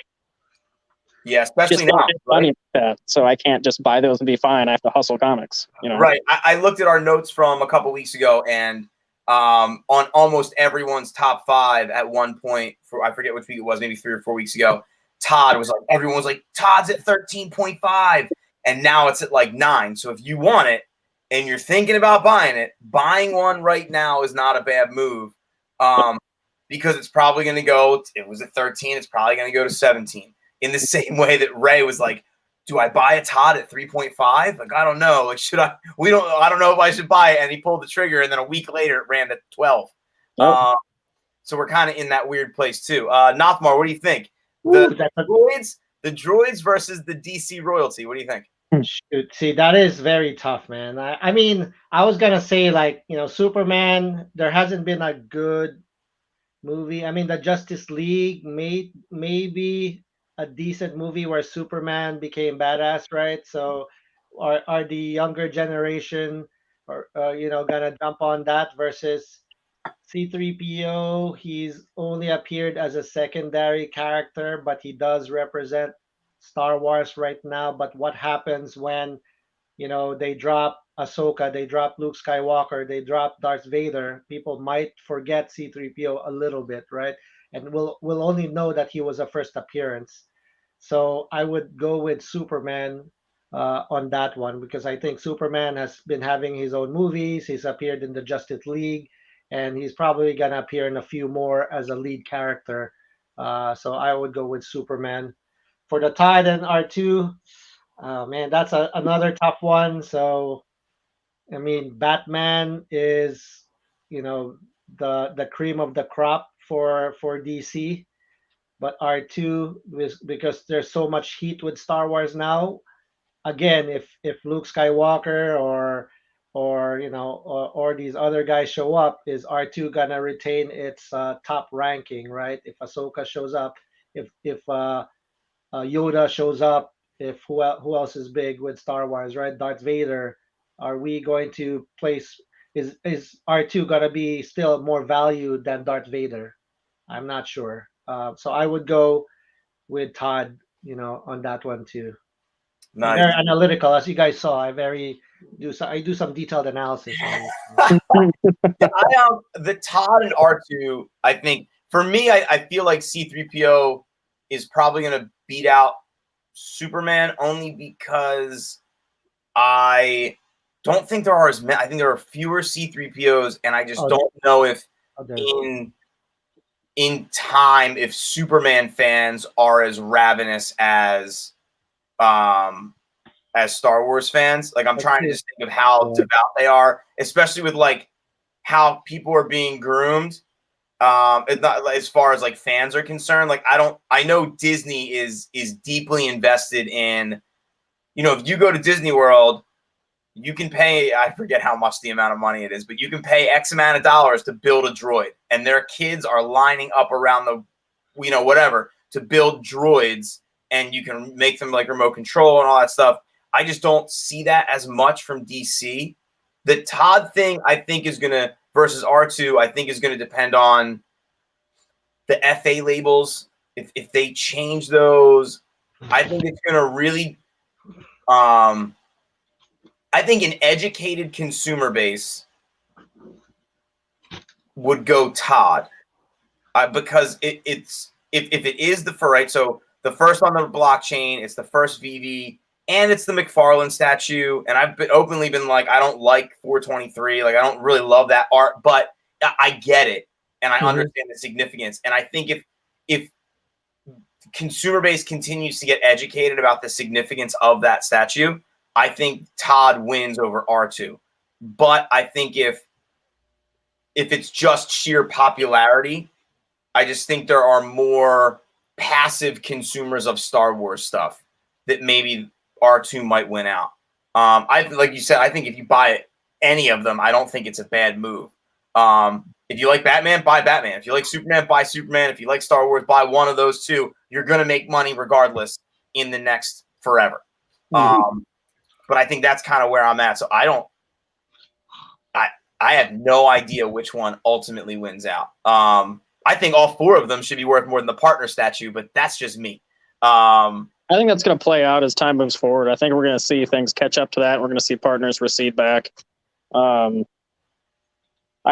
yeah, especially now, money like that. So I can't just buy those and be fine. I have to hustle comics. You know, right? I looked at our notes from a couple weeks ago, and on almost everyone's top 5 at one point, for I forget which week it was, maybe 3 or 4 weeks ago, Todd was like, everyone was like, Todd's at 13.5, and now it's at like 9. So if you want it and you're thinking about buying it, buying one right now is not a bad move, because it's probably going to go. It was at 13. It's probably going to go to 17. In the same way that Ray was like, do I buy a Todd at 3.5? Like, I don't know. Like, should I? I don't know if I should buy it. And he pulled the trigger, and then a week later, it ran to 12. Oh. So we're kind of in that weird place too. Nothmar, what do you think? The droids versus the DC royalty. What do you think? Shoot, see, that is very tough, man. I mean, I was gonna say like, Superman. There hasn't been a good movie. I mean, the Justice League maybe a decent movie where Superman became badass, right? So, are the younger generation, or gonna jump on that versus C-3PO? He's only appeared as a secondary character, but he does represent Star Wars right now. But what happens when they drop Ahsoka, they drop Luke Skywalker, they drop Darth Vader? People might forget C-3PO a little bit, right? And we'll only know that he was a first appearance. So I would go with Superman on that one, because I think Superman has been having his own movies. He's appeared in the Justice League, and he's probably gonna appear in a few more as a lead character. So I would go with Superman. For the Titan R2, man, that's another tough one. So, I mean, Batman is, the cream of the crop for DC, but R2 because there's so much heat with Star Wars now. Again, if Luke Skywalker or these other guys show up, is R2 gonna retain its top ranking, right? If Ahsoka shows up, if Yoda shows up, if who else is big with Star Wars, right? Darth Vader. Are we going to place? Is R2 gonna be still more valued than Darth Vader? I'm not sure. So I would go with Todd, on that one too. Nice. Very analytical, as you guys saw. I do some detailed analysis on the Todd and R2. I think for me, I feel like C-3PO is probably going to beat out Superman only because I don't think there are as many. I think there are fewer C-3POs, and I just don't know if in time if Superman fans are as ravenous as Star Wars fans. Like, I'm trying to just think of how devout they are, especially with like how people are being groomed. It's not as far as like fans are concerned. Like, I know Disney is deeply invested in, if you go to Disney World, you can pay, I forget how much the amount of money it is, but you can pay X amount of dollars to build a droid, and their kids are lining up around the, whatever, to build droids, and you can make them like remote control and all that stuff. I just don't see that as much from DC. The Todd thing, I think, is going to, versus R2, I think is going to depend on the FA labels. If they change those, I think it's going to really, I think an educated consumer base would go Todd, because it's if it is the first, right? So the first on the blockchain, it's the first VV, and it's the McFarlane statue. And I've openly been like, I don't like 423. Like, I don't really love that art, but I get it, and I understand the significance. And I think if consumer base continues to get educated about the significance of that statue, I think Todd wins over R2. But I think if it's just sheer popularity, I just think there are more passive consumers of Star Wars stuff that maybe R2 might win out. Like you said, I think if you buy any of them, I don't think it's a bad move. If you like Batman, buy Batman. If you like Superman, buy Superman. If you like Star Wars, buy one of those two. You're going to make money regardless in the next forever. But I think that's kind of where I'm at. So I have no idea which one ultimately wins out. I think all four of them should be worth more than the partner statue, but that's just me. I think that's going to play out as time moves forward. I think we're going to see things catch up to that. We're going to see partners recede back. I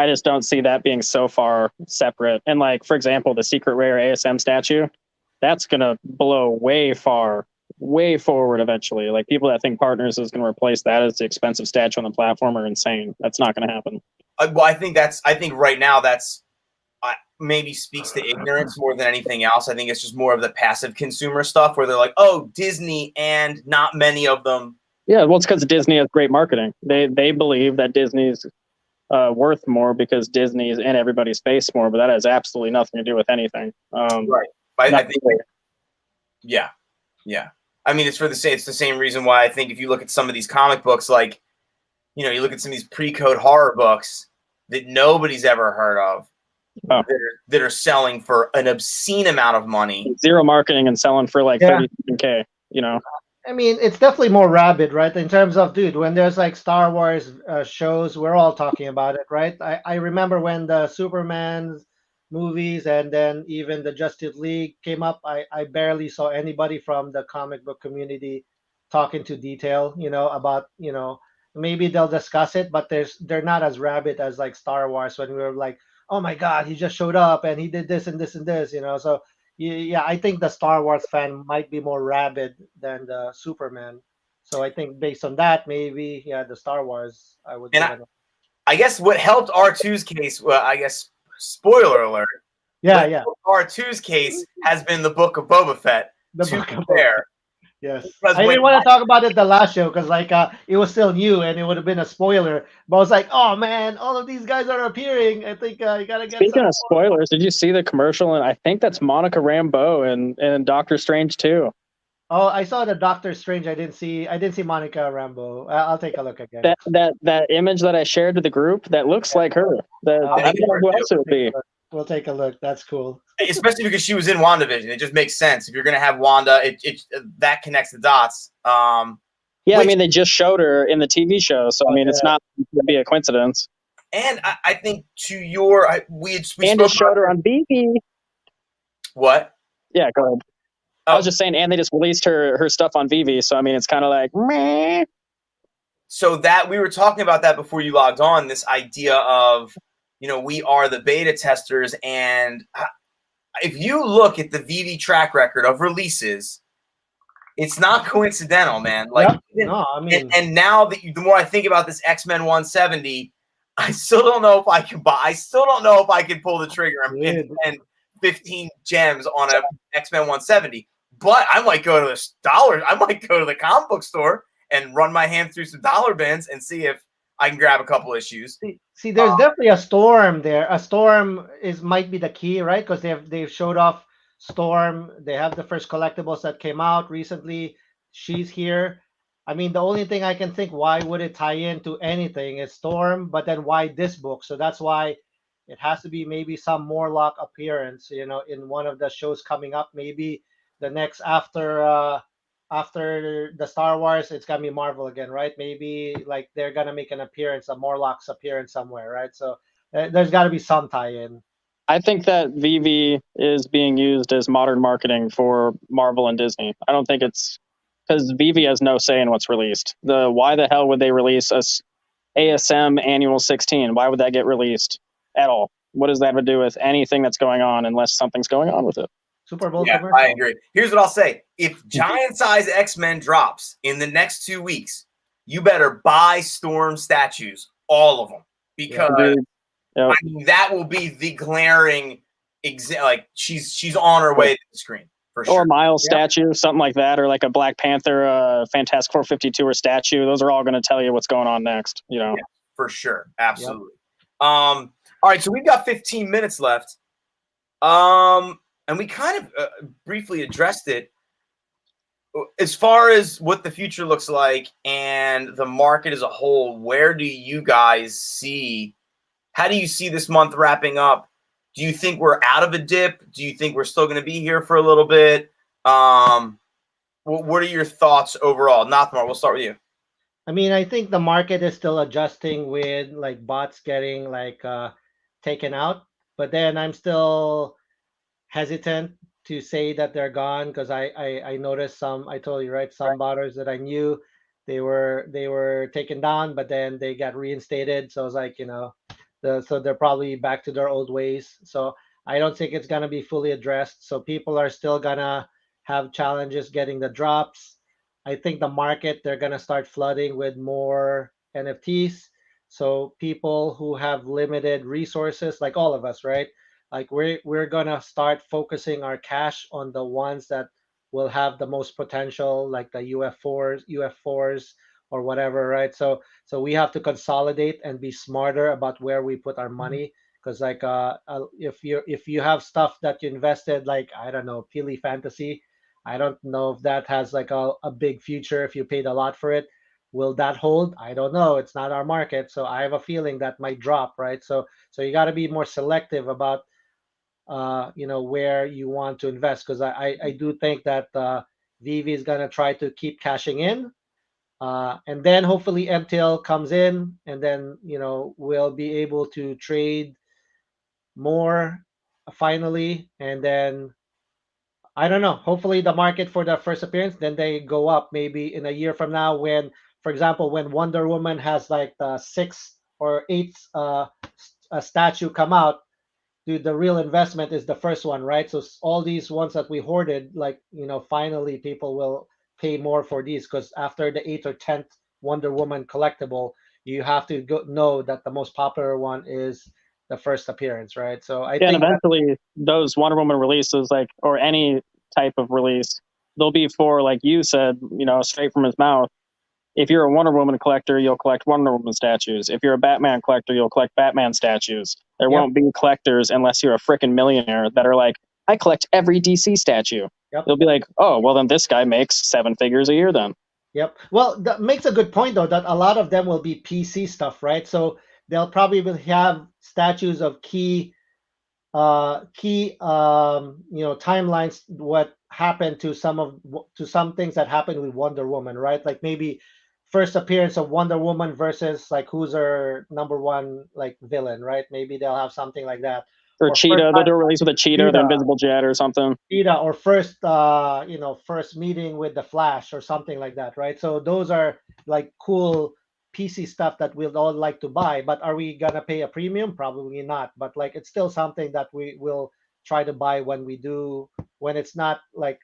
just don't see that being so far separate. And like, for example, the secret rare ASM statue, that's going to blow way forward eventually. Like, people that think partners is going to replace that as the expensive statue on the platform are insane. That's not going to happen. Well, I think right now that's maybe speaks to ignorance more than anything else. I think it's just more of the passive consumer stuff where they're like, oh, Disney, and not many of them. Yeah, well, it's because Disney has great marketing. They believe that Disney's worth more because Disney's in everybody's face more, but that has absolutely nothing to do with anything. Right. I think, yeah. I mean, it's the same reason why I think if you look at some of these comic books, like, you know, you look at some of these pre-code horror books that nobody's ever heard of, that are selling for an obscene amount of money. Zero marketing and selling for like $30K, you know. I mean, it's definitely more rabid, right? In terms of, dude, when there's like Star Wars shows, we're all talking about it, right? I remember when the Superman movies and then even the Justice League came up, I barely saw anybody from the comic book community talking to detail, you know, about, you know, maybe they'll discuss it, but they're not as rabid as like Star Wars when we were like, oh my God, he just showed up and he did this and this and this, you know. So yeah, I think the Star Wars fan might be more rabid than the Superman. So I think based on that, maybe the Star Wars I would. And I guess what helped R2's case, well, I guess spoiler alert. Yeah. R2's case has been the Book of Boba Fett. The Book of Boba Fett. Yes, I didn't want to talk about it the last show because like it was still new and it would have been a spoiler. But I was like, oh man, all of these guys are appearing. I think you gotta get. Speaking of spoilers, did you see the commercial? And I think that's Monica Rambeau and Doctor Strange too. Oh, I saw the Doctor Strange. I didn't see Monica Rambeau. I'll take a look again. That image that I shared to the group that looks like her. I don't know who else it would be. We'll take a look. That's cool. Especially because she was in WandaVision. It just makes sense. If you're going to have Wanda, it that connects the dots. I mean, they just showed her in the TV show. So, I mean, it's not going to be a coincidence. And I think we just showed her on Veve. What? Yeah, go ahead. I was just saying, and they just released her stuff on Veve. So, I mean, it's kind of like, meh. So that we were talking about that before you logged on, this idea of, you know, we are the beta testers. And if you look at the Veve track record of releases, it's not coincidental, man. Like, no, I mean, and now that the more I think about this X-Men 170, I still don't know if I can buy. I still don't know if I can pull the trigger and spend 15 gems on a X-Men 170. But I might go to I might go to the comic book store and run my hand through some dollar bins and see if I can grab a couple issues. See, there's definitely a Storm there. A Storm might be the key, right? Because they've showed off Storm. They have the first collectibles that came out recently. She's here. I mean, the only thing I can think, why would it tie into anything is Storm, but then why this book? So that's why it has to be maybe some Morlock appearance, you know, in one of the shows coming up. Maybe the next after the Star Wars, it's gonna be Marvel again, right? Maybe like they're gonna make an appearance, a Morlock's appearance somewhere, right? So there's got to be some tie-in. I think that Veve is being used as modern marketing for Marvel and Disney. I don't think it's because Veve has no say in what's released. Why the hell would they release a ASM Annual 16? Why would that get released at all? What does that have to do with anything that's going on unless something's going on with it? Super Bowl Yeah, commercial. I agree. Here's what I'll say. If Giant Size X-Men drops in the next 2 weeks, you better buy Storm statues, all of them. Because Yep. I mean, that will be the glaring like she's on her way to the screen for sure. Or Miles statue, something like that, or like a Black Panther, Fantastic Four 52 or statue. Those are all going to tell you what's going on next. You know, for sure, absolutely. All right, so we've got 15 minutes left. And we kind of briefly addressed it as far as what the future looks like and the market as a whole. Where do you guys see? How do you see this month wrapping up? Do you think we're out of a dip? Do you think we're still going to be here for a little bit? What are your thoughts overall? Nothmar, we'll start with you. I mean, I think the market is still adjusting with like bots getting like taken out, but then I'm still hesitant to say that they're gone because I noticed some. I told you, right, some botters that I knew they were taken down, but then they got reinstated. So I was like, so they're probably back to their old ways. So I don't think it's gonna be fully addressed. So people are still gonna have challenges getting the drops. I think the market, they're gonna start flooding with more NFTs. So people who have limited resources, like all of us, right? Like we're gonna start focusing our cash on the ones that will have the most potential, like the UF4s or whatever, right? So we have to consolidate and be smarter about where we put our money. Because like if you have stuff that you invested, like I don't know, Pili Fantasy, I don't know if that has like a big future if you paid a lot for it. Will that hold? I don't know. It's not our market, so I have a feeling that might drop, right? So you got to be more selective about where you want to invest, because I do think that Vivi is gonna try to keep cashing in, and then hopefully MTL comes in, and then we'll be able to trade more finally, and then I don't know. Hopefully the market for the first appearance, then they go up maybe in a year from now when, for example, when Wonder Woman has like the sixth or eighth statue come out, dude, the real investment is the first one, right? So all these ones that we hoarded, like, finally people will pay more for these, because after the 8th or 10th Wonder Woman collectible, you have to know that the most popular one is the first appearance, right? So I and think eventually those Wonder Woman releases, like, or any type of release, they'll be for, like you said, straight from his mouth. If you're a Wonder Woman collector, you'll collect Wonder Woman statues. If you're a Batman collector, you'll collect Batman statues. There won't be collectors unless you're a freaking millionaire that are like, I collect every DC statue. They'll be like, oh, well, then this guy makes 7 figures a year then. Yep. Well, that makes a good point, though, that a lot of them will be PC stuff, right? So they'll probably will have statues of key timelines, what happened to some things that happened with Wonder Woman, right? Like maybe first appearance of Wonder Woman versus like who's her number one like villain, right? Maybe they'll have something like that. Or Cheetah, they'll do a release with a Cheetah, the Invisible Jet or something. Cheetah, or first first meeting with the Flash or something like that, right? So those are like cool PC stuff that we'll all like to buy, but are we gonna pay a premium? Probably not. But like it's still something that we will try to buy when it's not like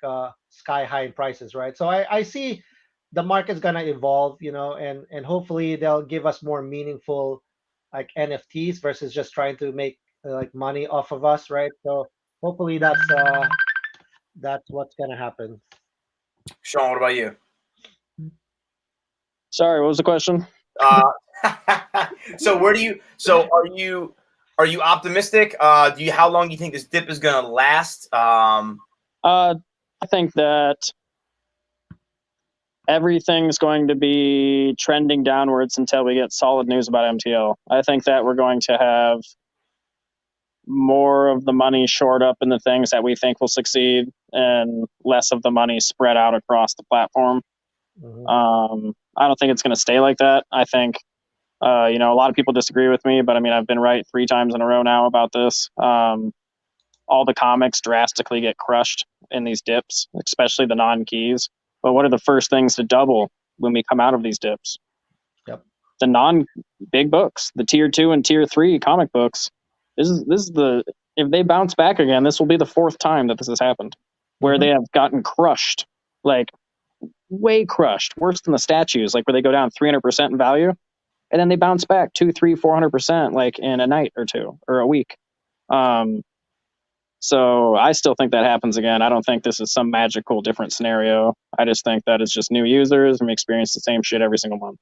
sky high in prices, right? So I see the market's gonna evolve, and hopefully they'll give us more meaningful like NFTs versus just trying to make like money off of us, right? So hopefully that's what's gonna happen. Sean, what about you? Sorry, what was the question? So are you optimistic? How long do you think this dip is gonna last? I think that everything's going to be trending downwards until we get solid news about MTL. I think that we're going to have more of the money shored up in the things that we think will succeed and less of the money spread out across the platform. Mm-hmm. I don't think it's going to stay like that. I think, a lot of people disagree with me, but I mean, I've been right 3 times in a row now about this. All the comics drastically get crushed in these dips, especially the non-keys. But what are the first things to double when we come out of these dips? Yep. The non-big books, the tier 2 and tier 3 comic books. This is the if they bounce back again, this will be the 4th time that this has happened, where they have gotten crushed, like way crushed, worse than the statues, like where they go down 300% in value, and then they bounce back 200, 300, 400%, like in a night or two or a week. So I still think that happens again. I don't think this is some magical different scenario. I just think that it's just new users and we experience the same shit every single month.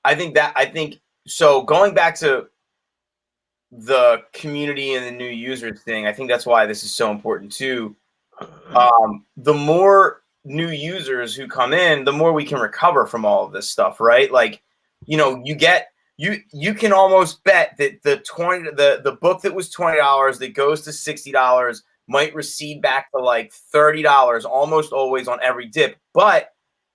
I think so. Going back to the community and the new users thing, I think that's why this is so important too. The more new users who come in, the more we can recover from all of this stuff, right? Like, you know, you can almost bet that the book that was $20 that goes to $60 might recede back to like $30 almost always on every dip. But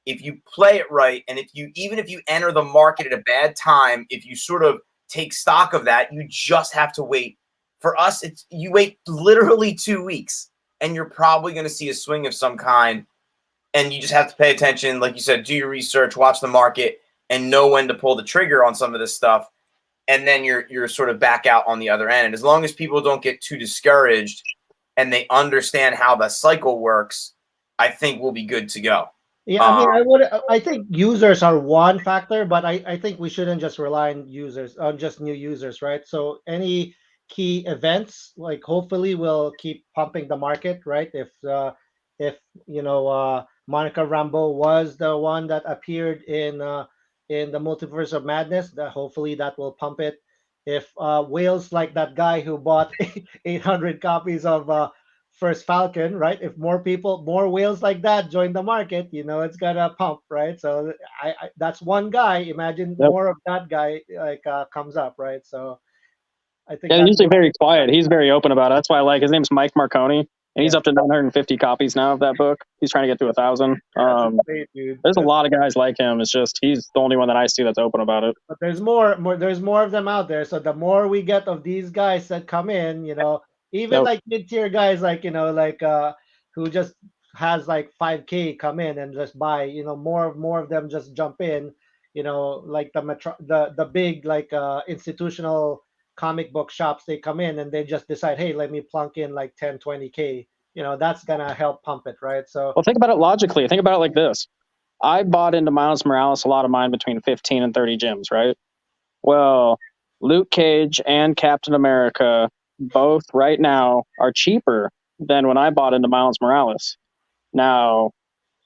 if you play it right, and even if you enter the market at a bad time, if you sort of take stock of that, you just have to wait. For us, you wait literally 2 weeks, and you're probably going to see a swing of some kind. And you just have to pay attention, like you said, do your research, watch the market, and know when to pull the trigger on some of this stuff. And then you're sort of back out on the other end. And as long as people don't get too discouraged and they understand how the cycle works, I think we'll be good to go. Yeah, I think users are one factor, but I think we shouldn't just rely on just new users, right? So any key events, like hopefully will keep pumping the market, right? If Monica Rambeau was the one that appeared in the Multiverse of Madness, that hopefully that will pump it. If whales like that guy who bought 800 copies of first Falcon, right? If more whales like that join the market, it's gonna pump, right? So that's one guy. Imagine more of that guy comes up, right? So I think he's usually very quiet. He's very open about it. That's why I like his name's Mike Marconi, and he's up to 950 copies now of that book. He's trying to get to 1,000. There's a lot of guys like him. It's just he's the only one that I see that's open about it. But there's more of them out there. So the more we get of these guys that come in, even like mid-tier guys, like who just has like 5K come in and just buy, more of them just jump in, like the big like institutional comic book shops, they come in and they just decide, hey, let me plunk in like 10, 20K. That's gonna help pump it, right? So well, think about it logically. Think about it like this. I bought into Miles Morales, a lot of mine between 15 and 30 gems, right? Well, Luke Cage and Captain America both right now are cheaper than when I bought into Miles Morales. Now,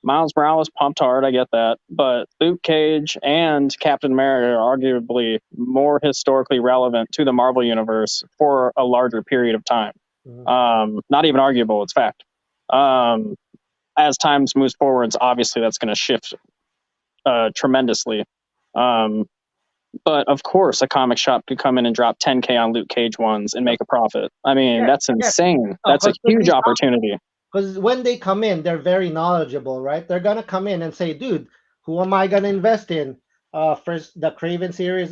Miles Morales pumped hard, I get that, but Luke Cage and Captain America are arguably more historically relevant to the Marvel Universe for a larger period of time. Not even arguable, it's fact. As times moves forwards, obviously that's going to shift tremendously. But of course, a comic shop could come in and drop 10K on Luke Cage ones and make a profit. I mean, that's insane. That's a huge opportunity. Because when they come in, they're very knowledgeable, right? They're going to come in and say, dude, who am I going to invest in? First, the Craven series,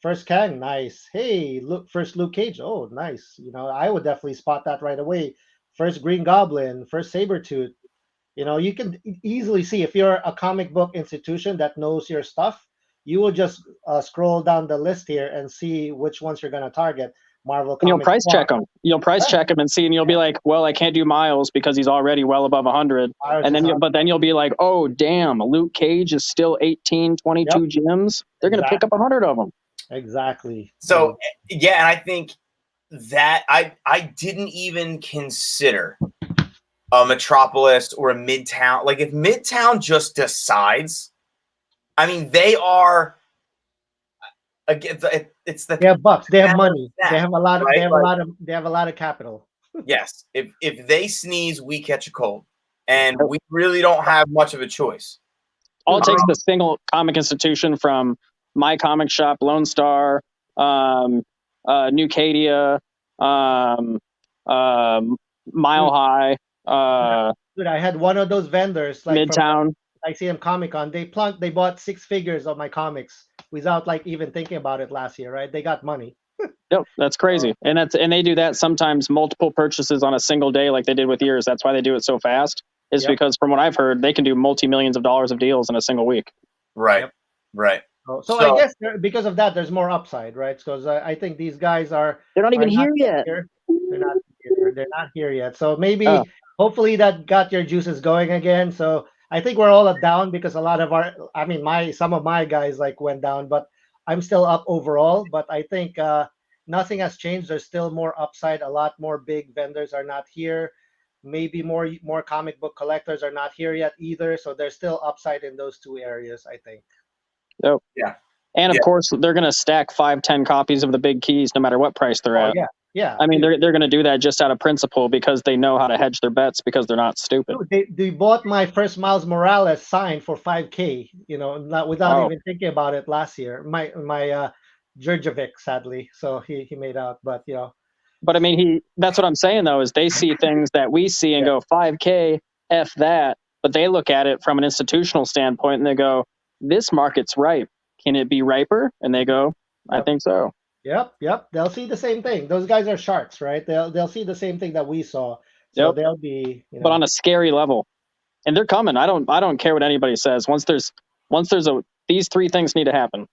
first Kang, nice. Hey, first Luke Cage, oh, nice. I would definitely spot that right away. First Green Goblin, first Sabretooth. You can easily see if you're a comic book institution that knows your stuff, you will just scroll down the list here and see which ones you're going to target. Marvel and you'll price check them. You'll price check them and see, and you'll be like, well, I can't do Miles because he's already well above 100. And then you'll be like, oh, damn, Luke Cage is still 18, 22 gems. They're going to pick up 100 of them. Exactly. So, yeah, and I think that I didn't even consider a Metropolis or a Midtown. Like, if Midtown just decides, I mean, they are. They have bucks. They have money. They have a lot of. Right? They have a lot of capital. Yes, if they sneeze, we catch a cold, and we really don't have much of a choice. All it takes is a single comic institution from my comic shop, Lone Star, Newcadia, Mile High. Dude, I had one of those vendors like Midtown. I see him Comic Con. They bought 6 figures of my comics without like even thinking about it last year, right? They got money. Yep, that's crazy. And they do that sometimes multiple purchases on a single day like they did with yours. That's why they do it so fast. Is because from what I've heard, they can do multi-millions of dollars of deals in a single week. Right. Yep. Right. So I guess because of that, there's more upside, right? Because I think these guys they're not even here yet. They're not here. They're not here yet. So maybe, Oh. hopefully, that got your juices going again. So I think we're all down because a lot of some of my guys like went down, but I'm still up overall. But I think nothing has changed. There's still more upside. A lot more big vendors are not here. Maybe more comic book collectors are not here yet either. So there's still upside in those two areas, I think. Yep. Yeah. And of course, they're going to stack 5-10 copies of the big keys no matter what price they're at. Yeah. Yeah. I mean, they're going to do that just out of principle because they know how to hedge their bets because they're not stupid. They bought my first Miles Morales sign for $5K, without even thinking about it last year. My Djurjevic, sadly, so he made out, but But I mean, that's what I'm saying though, is they see things that we see and go 5K, F that, but they look at it from an institutional standpoint and they go, this market's ripe. Can it be riper? And they go, I think so. Yep. They'll see the same thing. Those guys are sharks, right? They'll see the same thing that we saw. So they'll be, but on a scary level. And they're coming. I don't care what anybody says. These three things need to happen.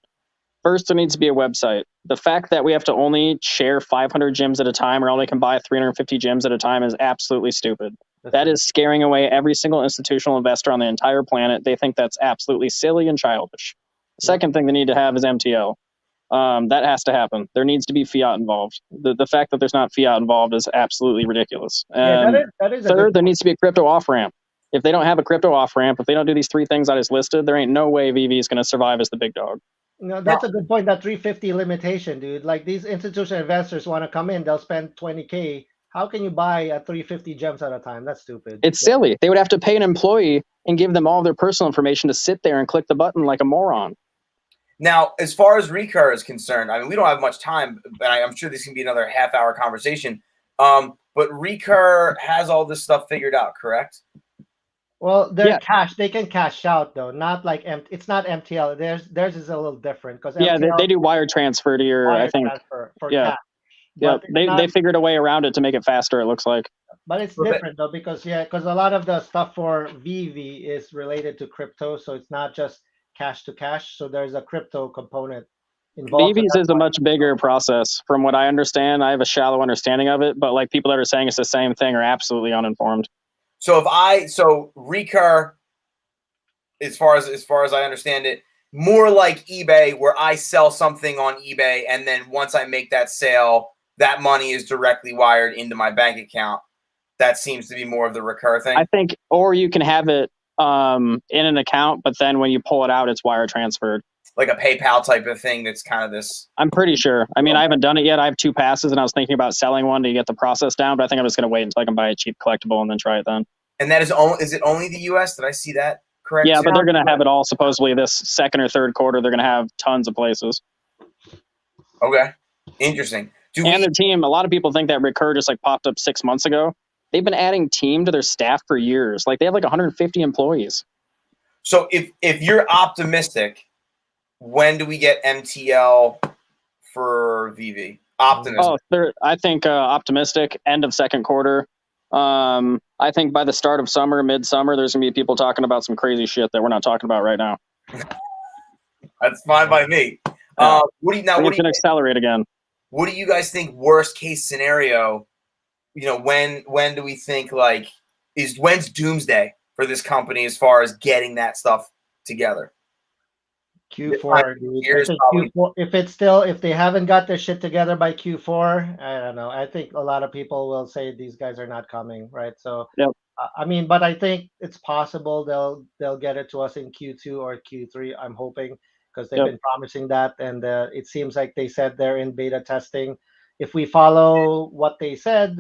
First, there needs to be a website. The fact that we have to only share 500 gyms at a time or only can buy 350 gyms at a time is absolutely stupid. That is scaring away every single institutional investor on the entire planet. They think that's absolutely silly and childish. The second thing they need to have is MTL. That has to happen. There needs to be fiat involved. The fact that there's not fiat involved is absolutely ridiculous. That is third, there needs to be a crypto off-ramp. If they don't have a crypto off-ramp, if they don't do these three things I just listed, there ain't no way VV is going to survive as the big dog. No, that's a good point. That 350 limitation, dude. Like, these institutional investors want to come in, they'll spend 20K. How can you buy at 350 gems at a time? That's stupid. It's silly. They would have to pay an employee and give them all their personal information to sit there and click the button like a moron. Now, as far as Recur is concerned, I mean, we don't have much time, but I'm sure this can be another half-hour conversation. But Recur has all this stuff figured out, correct? Well, they're cash. They can cash out though, not like it's not MTL. Theirs is a little different because they do wire transfer to your. I think cash. Yeah, they figured a way around it to make it faster. It looks like. But it's different though because a lot of the stuff for VV is related to crypto, so it's not just cash to cash. So there's a crypto component involved. VV's is a much bigger process, from what I understand. I have a shallow understanding of it, but like people that are saying it's the same thing are absolutely uninformed. So Recur, as far as I understand it, more like eBay, where I sell something on eBay, and then once I make that sale, that money is directly wired into my bank account. That seems to be more of the Recur thing. I think, or you can have it in an account, but then when you pull it out, it's wire transferred. Like a PayPal type of thing. That's kind of this. I'm pretty sure. I mean, I haven't done it yet. I have 2 passes, and I was thinking about selling one to get the process down, but I think I'm just going to wait until I can buy a cheap collectible and then try it then. And that is it only the U.S.? Did I see that correct? Yeah, but they're going to have it all supposedly this second or third quarter. They're going to have tons of places. Okay, interesting. Their team. A lot of people think that Recur just like popped up 6 months ago. They've been adding team to their staff for years. Like they have like 150 employees. So if you're optimistic, when do we get MTL for VV? Optimistic. I think optimistic. End of second quarter. I think by the start of summer, midsummer, there's gonna be people talking about some crazy shit that we're not talking about right now. That's fine by me. What do you accelerate again? What do you guys think? Worst case scenario. When do we think when's doomsday for this company as far as getting that stuff together? Q4, Q4. If they haven't got their shit together by Q4, I don't know. I think a lot of people will say these guys are not coming, right? So, but I think it's possible they'll get it to us in Q2 or Q3. I'm hoping because they've been promising that, and it seems like they said they're in beta testing. If we follow what they said,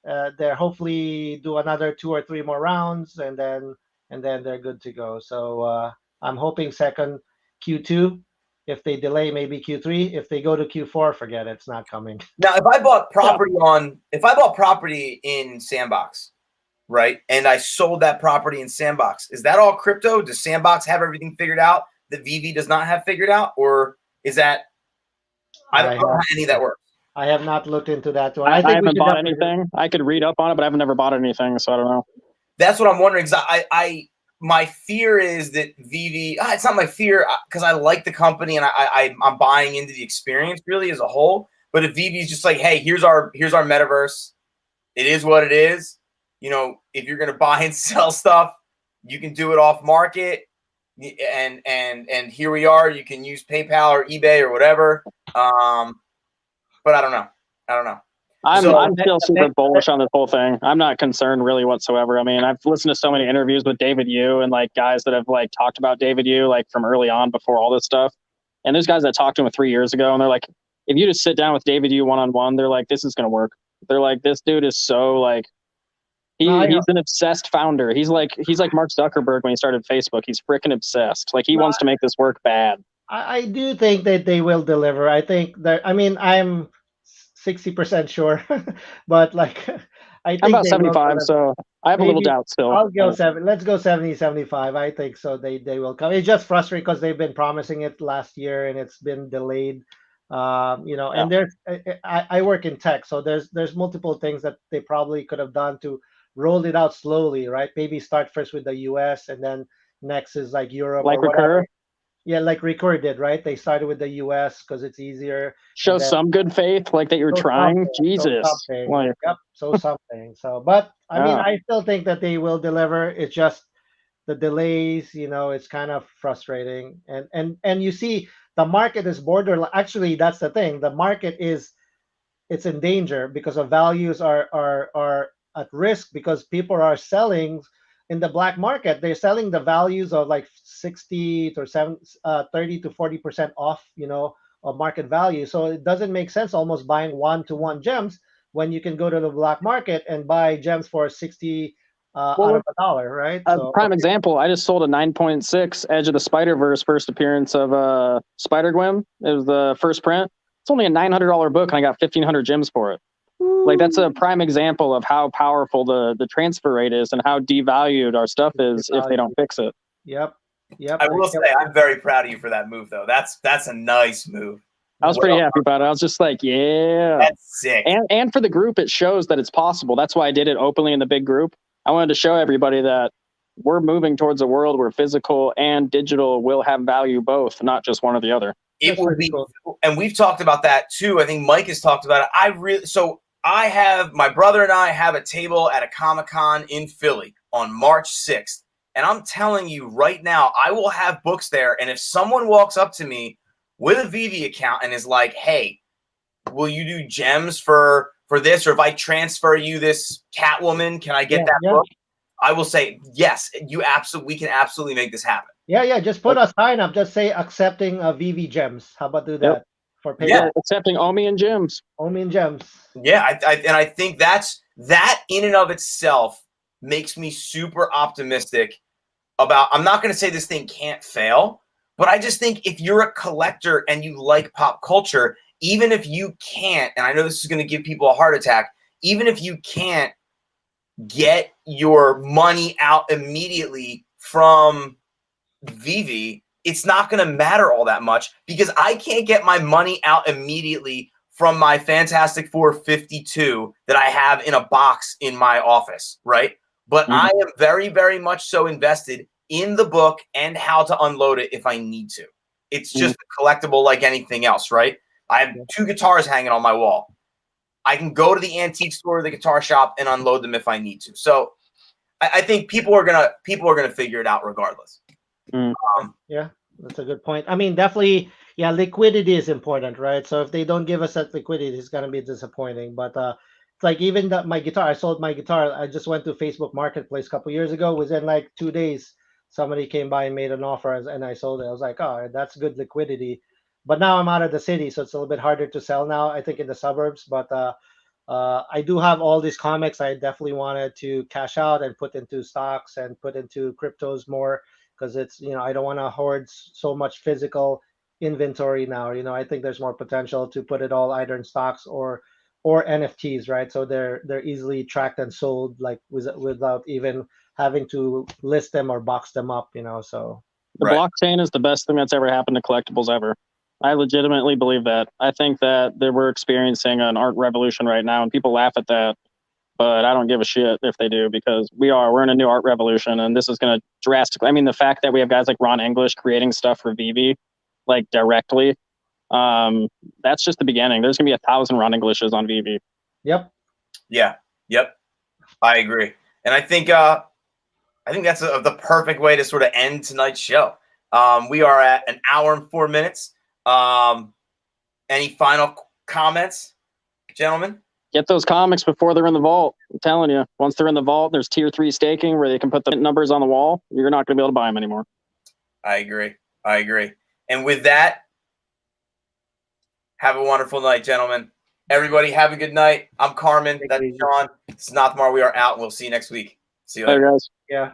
they'll hopefully do another 2 or 3 more rounds, and then they're good to go. So I'm hoping second Q2. If they delay, maybe Q3. If they go to Q4, forget it. It's not coming. Now, if I bought property in Sandbox, right, and I sold that property in Sandbox, is that all crypto? Does Sandbox have everything figured out that VV does not have figured out, or is that? I don't know how any of that works. I have not looked into that one. I haven't bought anything. I could read up on it, but I've never bought anything, so I don't know. That's what I'm wondering. My fear is that VV. It's not my fear because I like the company and I'm buying into the experience really as a whole. But if Vivi's just like, hey, here's our metaverse, it is what it is. You know, if you're gonna buy and sell stuff, you can do it off market, and here we are. You can use PayPal or eBay or whatever. But I don't know. I'm still super bullish on this whole thing. I'm not concerned really whatsoever. I mean, I've listened to so many interviews with David Yu and like guys that have like talked about David Yu like from early on before all this stuff. And there's guys that talked to him 3 years ago, and they're like, if you just sit down with David Yu one-on-one, they're like, this is gonna work. They're like, this dude is so like he's an obsessed founder. He's like Mark Zuckerberg when he started Facebook. He's freaking obsessed. Like he wants to make this work bad. I do think that they will deliver. I think that, I mean, I'm 60% sure, but like, I think I'm about 75, so I have a little doubt still. I'll go 7. Let's go 70, 75. I think so. They will come. It's just frustrating because they've been promising it last year and it's been delayed. You know, and there's I work in tech, so there's multiple things that they probably could have done to roll it out slowly, right? Maybe start first with the US and then next is like Europe like or whatever. Recur. Yeah, like Recur did, right? They started with the US because it's easier. Show some good faith, like that you're trying. Jesus. Like, yep, so something. So, but I mean, I still think that they will deliver. It's just the delays, you know, it's kind of frustrating. And you see the market is borderline. Actually, that's the thing. The market it's in danger because of values are at risk because people are selling in the black market. They're selling the values of like 30 to 40% off, you know, of market value. So it doesn't make sense almost buying 1-to-1 gems when you can go to the black market and buy gems for 60 out of $1, right? Prime example, I just sold a 9.6 Edge of the Spider-Verse first appearance of Spider-Gwen. It was the first print. It's only a $900 book, and I got 1,500 gems for it. Like that's a prime example of how powerful the transfer rate is and how devalued our stuff is if they don't fix it. Yep. I will say I'm very proud of you for that move, though. That's a nice move. I was pretty happy about it. I was just like, yeah, that's sick. And for the group, it shows that it's possible. That's why I did it openly in the big group. I wanted to show everybody that we're moving towards a world where physical and digital will have value both, not just one or the other. It will be, and we've talked about that too. I think Mike has talked about it. My brother and I have a table at a Comic-Con in Philly on March 6th. And I'm telling you right now, I will have books there. And if someone walks up to me with a Veve account and is like, hey, will you do gems for this? Or if I transfer you this Catwoman, can I get that book? I will say, yes, we can absolutely make this happen. Yeah. Just put a sign up. Just say accepting Veve gems. How about do that? Yep. For PayPal? Yeah, accepting Omi and gems. Omi and gems. Yeah, I think that in and of itself makes me super optimistic about. I'm not going to say this thing can't fail, but I just think if you're a collector and you like pop culture, even if you can't, and I know this is going to give people a heart attack, even if you can't get your money out immediately from Veve, it's not going to matter all that much because I can't get my money out immediately from my Fantastic Four 52 that I have in a box in my office, right? But I am very, very much so invested in the book and how to unload it if I need to. It's just a collectible like anything else, right? I have 2 guitars hanging on my wall. I can go to the antique store or the guitar shop and unload them if I need to. So I think people are gonna figure it out regardless. Yeah, that's a good point. I mean, definitely, yeah, liquidity is important, right? So if they don't give us that liquidity, it's gonna be disappointing. But it's like even my guitar, I sold my guitar. I just went to Facebook Marketplace a couple years ago. Within like 2 days, somebody came by and made an offer, and I sold it. I was like, oh, that's good liquidity. But now I'm out of the city, so it's a little bit harder to sell now. I think in the suburbs, but I do have all these comics. I definitely wanted to cash out and put into stocks and put into cryptos more because it's, you know, I don't want to hoard so much physical inventory now. You know, I think there's more potential to put it all either in stocks or NFTs, right? So they're easily tracked and sold like without even having to list them or box them up, you know. So the blockchain is the best thing that's ever happened to collectibles ever. I legitimately believe that. I think that we're experiencing an art revolution right now, and people laugh at that, but I don't give a shit if they do because we're in a new art revolution, and this is going to drastically. I mean, the fact that we have guys like Ron English creating stuff for Veve, like directly, That's just the beginning. There's gonna be 1,000 running glitches on VV. Yep. Yeah. Yep. I agree. And I think that's the perfect way to sort of end tonight's show. We are at an hour and 4 minutes. Any final comments, gentlemen? Get those comics before they're in the vault. I'm telling you, once they're in the vault, there's tier 3 staking where they can put the numbers on the wall. You're not going to be able to buy them anymore. I agree. And with that, have a wonderful night, gentlemen. Everybody have a good night. I'm Carmen. That's Sean. It's Nothmar. We are out. We'll see you next week. See you later. Hey, guys. Yeah.